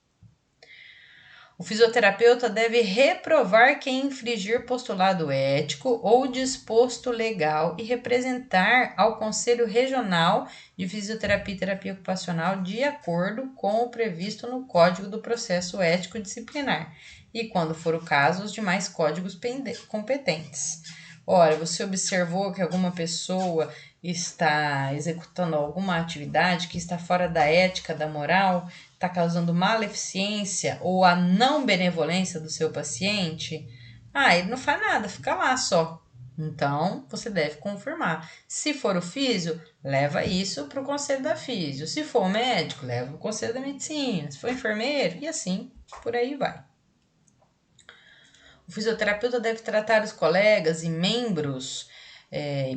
O fisioterapeuta deve reprovar quem infringir postulado ético ou disposto legal e representar ao Conselho Regional de Fisioterapia e Terapia Ocupacional de acordo com o previsto no Código do Processo Ético Disciplinar e, quando for o caso, os demais códigos competentes. Ora, você observou que alguma pessoa está executando alguma atividade que está fora da ética, da moral, está causando maleficência ou a não benevolência do seu paciente? Ah, ele não faz nada, fica lá só. Então, você deve confirmar. Se for o físio, leva isso para o conselho da físio. Se for o médico, leva para o conselho da medicina. Se for enfermeiro, e assim por aí vai. O fisioterapeuta deve tratar os colegas e membros,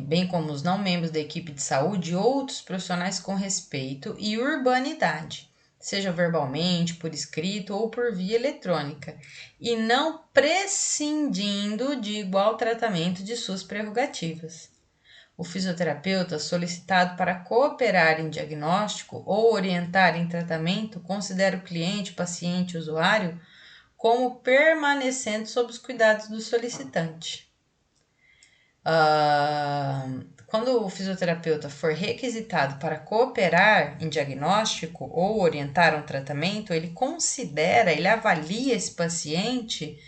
bem como os não membros da equipe de saúde e outros profissionais com respeito e urbanidade, seja verbalmente, por escrito ou por via eletrônica, e não prescindindo de igual tratamento de suas prerrogativas. O fisioterapeuta solicitado para cooperar em diagnóstico ou orientar em tratamento considera o cliente, paciente, usuário como permanecendo sob os cuidados do solicitante. Quando o fisioterapeuta for requisitado para cooperar em diagnóstico ou orientar um tratamento, ele avalia esse paciente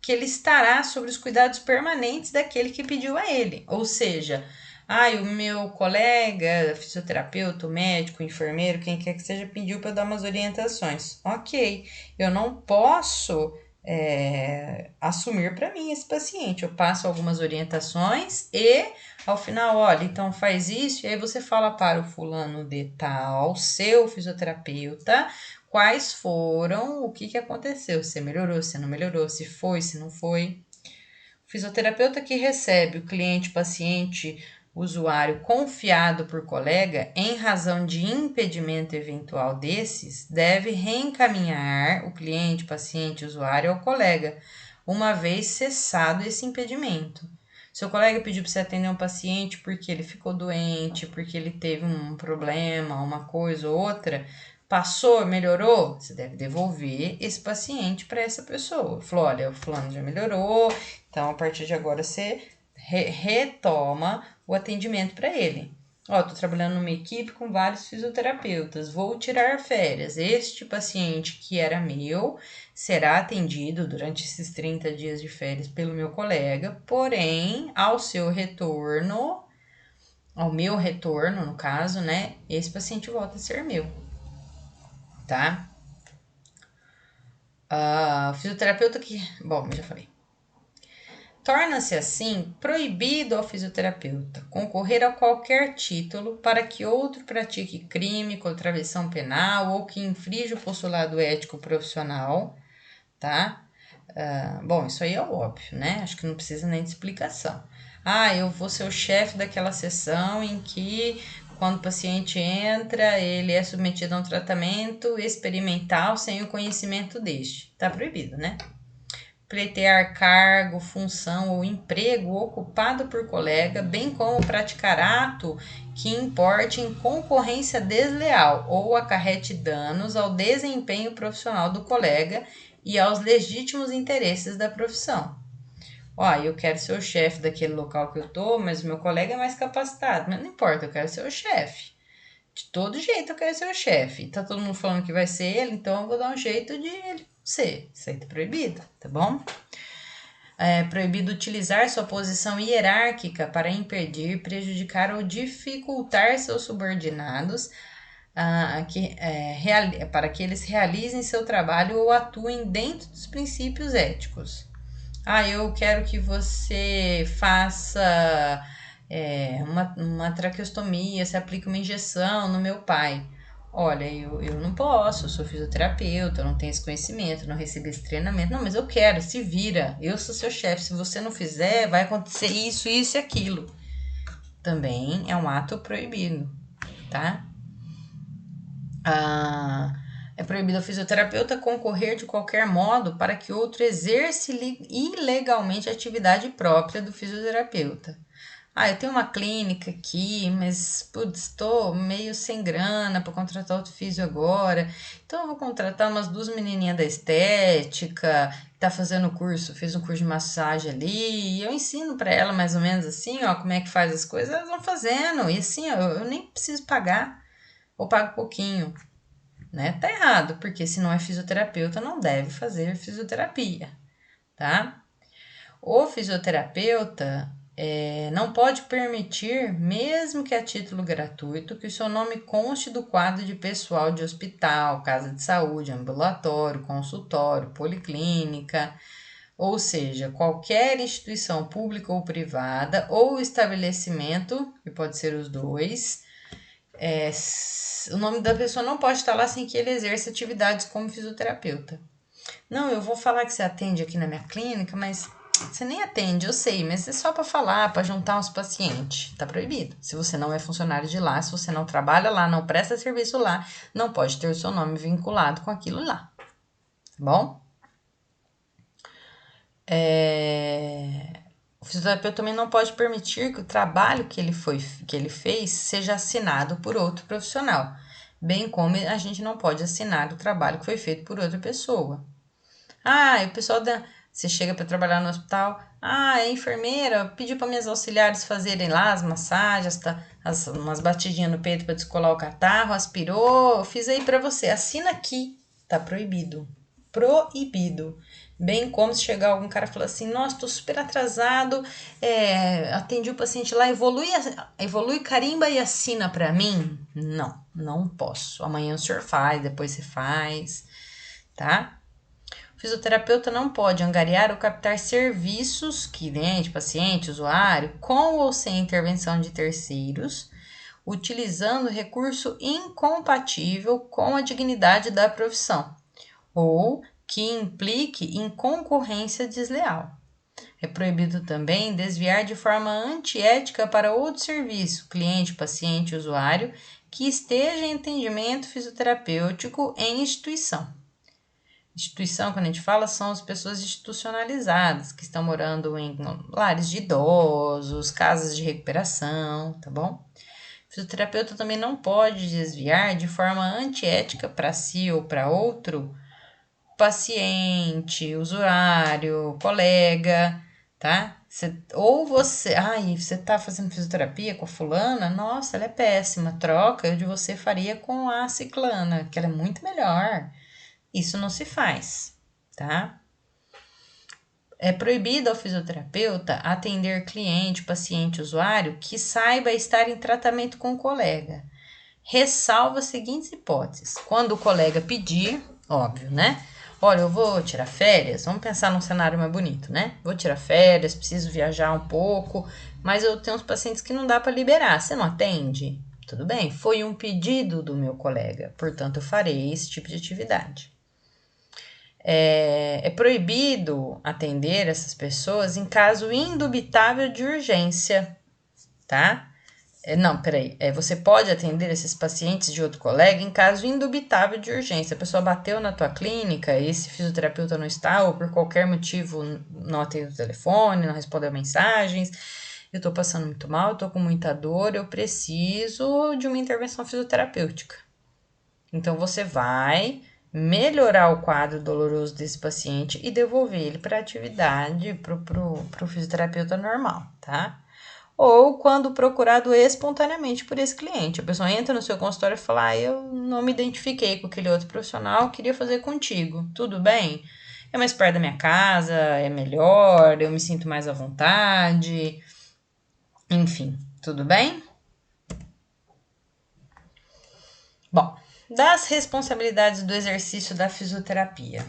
que ele estará sob os cuidados permanentes daquele que pediu a ele. Ou seja, o meu colega, fisioterapeuta, médico, enfermeiro, quem quer que seja, pediu para eu dar umas orientações. Ok, eu não posso assumir para mim esse paciente. Eu passo algumas orientações e, ao final, olha, então faz isso, e aí você fala para o fulano de tal, seu fisioterapeuta, quais foram, o que aconteceu, se melhorou, se não melhorou, se foi, se não foi. O fisioterapeuta que recebe o cliente, paciente, usuário confiado por colega em razão de impedimento eventual desses, deve reencaminhar o cliente, paciente, usuário ao colega, uma vez cessado esse impedimento. Seu colega pediu para você atender um paciente porque ele ficou doente, porque ele teve um problema, uma coisa ou outra, passou, melhorou, você deve devolver esse paciente para essa pessoa. Falou, olha, o fulano já melhorou, então a partir de agora você retoma o atendimento para ele. Estou trabalhando numa equipe com vários fisioterapeutas, vou tirar férias. Este paciente que era meu será atendido durante esses 30 dias de férias pelo meu colega, porém, ao meu retorno, no caso, né, esse paciente volta a ser meu, tá? Fisioterapeuta que... Bom, já falei. Torna-se assim proibido ao fisioterapeuta concorrer a qualquer título para que outro pratique crime, contravenção penal ou que infrinja o postulado ético profissional, tá? Bom, isso aí é óbvio, né? Acho que não precisa nem de explicação. Eu vou ser o chefe daquela sessão em que, quando o paciente entra, ele é submetido a um tratamento experimental sem o conhecimento deste. Tá proibido, né? Pleitear cargo, função ou emprego ocupado por colega, bem como praticar ato que importe em concorrência desleal ou acarrete danos ao desempenho profissional do colega e aos legítimos interesses da profissão. Eu quero ser o chefe daquele local que eu tô, mas o meu colega é mais capacitado. Mas não importa, eu quero ser o chefe. De todo jeito eu quero ser o chefe. Tá todo mundo falando que vai ser ele, então eu vou dar um jeito de ele ser. Isso aí tá proibido, tá bom? É proibido utilizar sua posição hierárquica para impedir, prejudicar ou dificultar seus subordinados para que eles realizem seu trabalho ou atuem dentro dos princípios éticos. Eu quero que você faça uma traqueostomia, se aplique uma injeção no meu pai. Olha, eu não posso, eu sou fisioterapeuta, eu não tenho esse conhecimento, não recebi esse treinamento. Não, mas eu quero, se vira. Eu sou seu chefe. Se você não fizer, vai acontecer isso, isso e aquilo. Também é um ato proibido, tá? É proibido ao fisioterapeuta concorrer de qualquer modo para que outro exerça ilegalmente a atividade própria do fisioterapeuta. Eu tenho uma clínica aqui, mas, putz, estou meio sem grana para contratar outro físio agora. Então, eu vou contratar umas duas menininhas da estética, que tá fazendo curso, fez um curso de massagem ali, e eu ensino para ela mais ou menos assim, ó, como é que faz as coisas, elas vão fazendo. E assim, ó, eu nem preciso pagar, ou pago pouquinho, né? Tá errado, porque se não é fisioterapeuta, não deve fazer fisioterapia, tá? O fisioterapeuta não pode permitir, mesmo que a título gratuito, que o seu nome conste do quadro de pessoal de hospital, casa de saúde, ambulatório, consultório, policlínica, ou seja, qualquer instituição pública ou privada ou estabelecimento, que pode ser os dois, o nome da pessoa não pode estar lá sem que ele exerça atividades como fisioterapeuta. Não, eu vou falar que você atende aqui na minha clínica, mas você nem atende, eu sei, mas é só para falar, para juntar uns pacientes. Tá proibido. Se você não é funcionário de lá, se você não trabalha lá, não presta serviço lá, não pode ter o seu nome vinculado com aquilo lá. Tá bom? O fisioterapeuta também não pode permitir que o trabalho que ele fez seja assinado por outro profissional, bem como a gente não pode assinar o trabalho que foi feito por outra pessoa. E o pessoal você chega para trabalhar no hospital, a enfermeira pediu para minhas auxiliares fazerem lá as massagens, umas batidinhas no peito para descolar o catarro, aspirou, fiz aí para você, assina aqui, tá proibido. Proibido. Bem como se chegar algum cara e falar assim, nossa, tô super atrasado, atendi o paciente lá, evolui, carimba e assina para mim? Não, não posso. Amanhã o senhor faz, depois você faz, tá? O fisioterapeuta não pode angariar ou captar serviços, cliente, paciente, usuário, com ou sem intervenção de terceiros, utilizando recurso incompatível com a dignidade da profissão, ou que implique em concorrência desleal. É proibido também desviar de forma antiética para outro serviço, cliente, paciente, usuário, que esteja em atendimento fisioterapêutico em instituição. Instituição, quando a gente fala, são as pessoas institucionalizadas, que estão morando em lares de idosos, casas de recuperação, tá bom? O fisioterapeuta também não pode desviar de forma antiética para si ou para outro paciente, usuário, colega, tá? Você tá fazendo fisioterapia com a fulana? Nossa, ela é péssima, troca, eu de você faria com a ciclana, que ela é muito melhor. Isso não se faz, tá? É proibido ao fisioterapeuta atender cliente, paciente, usuário que saiba estar em tratamento com o colega. Ressalva as seguintes hipóteses. Quando o colega pedir, óbvio, né? Olha, eu vou tirar férias, vamos pensar num cenário mais bonito, né? Vou tirar férias, preciso viajar um pouco, mas eu tenho uns pacientes que não dá para liberar. Você não atende? Tudo bem, foi um pedido do meu colega, portanto eu farei esse tipo de atividade. É proibido atender essas pessoas em caso indubitável de urgência, tá? Você pode atender esses pacientes de outro colega em caso indubitável de urgência. A pessoa bateu na tua clínica, esse fisioterapeuta não está, ou por qualquer motivo não atende o telefone, não respondeu mensagens. Eu tô passando muito mal, eu tô com muita dor, eu preciso de uma intervenção fisioterapêutica. Então, você vai melhorar o quadro doloroso desse paciente e devolver ele para a atividade, pro fisioterapeuta normal, tá? Ou quando procurado espontaneamente por esse cliente. A pessoa entra no seu consultório e fala, eu não me identifiquei com aquele outro profissional, queria fazer contigo, tudo bem? É mais perto da minha casa, é melhor, eu me sinto mais à vontade, enfim, tudo bem? Bom, das responsabilidades do exercício da fisioterapia.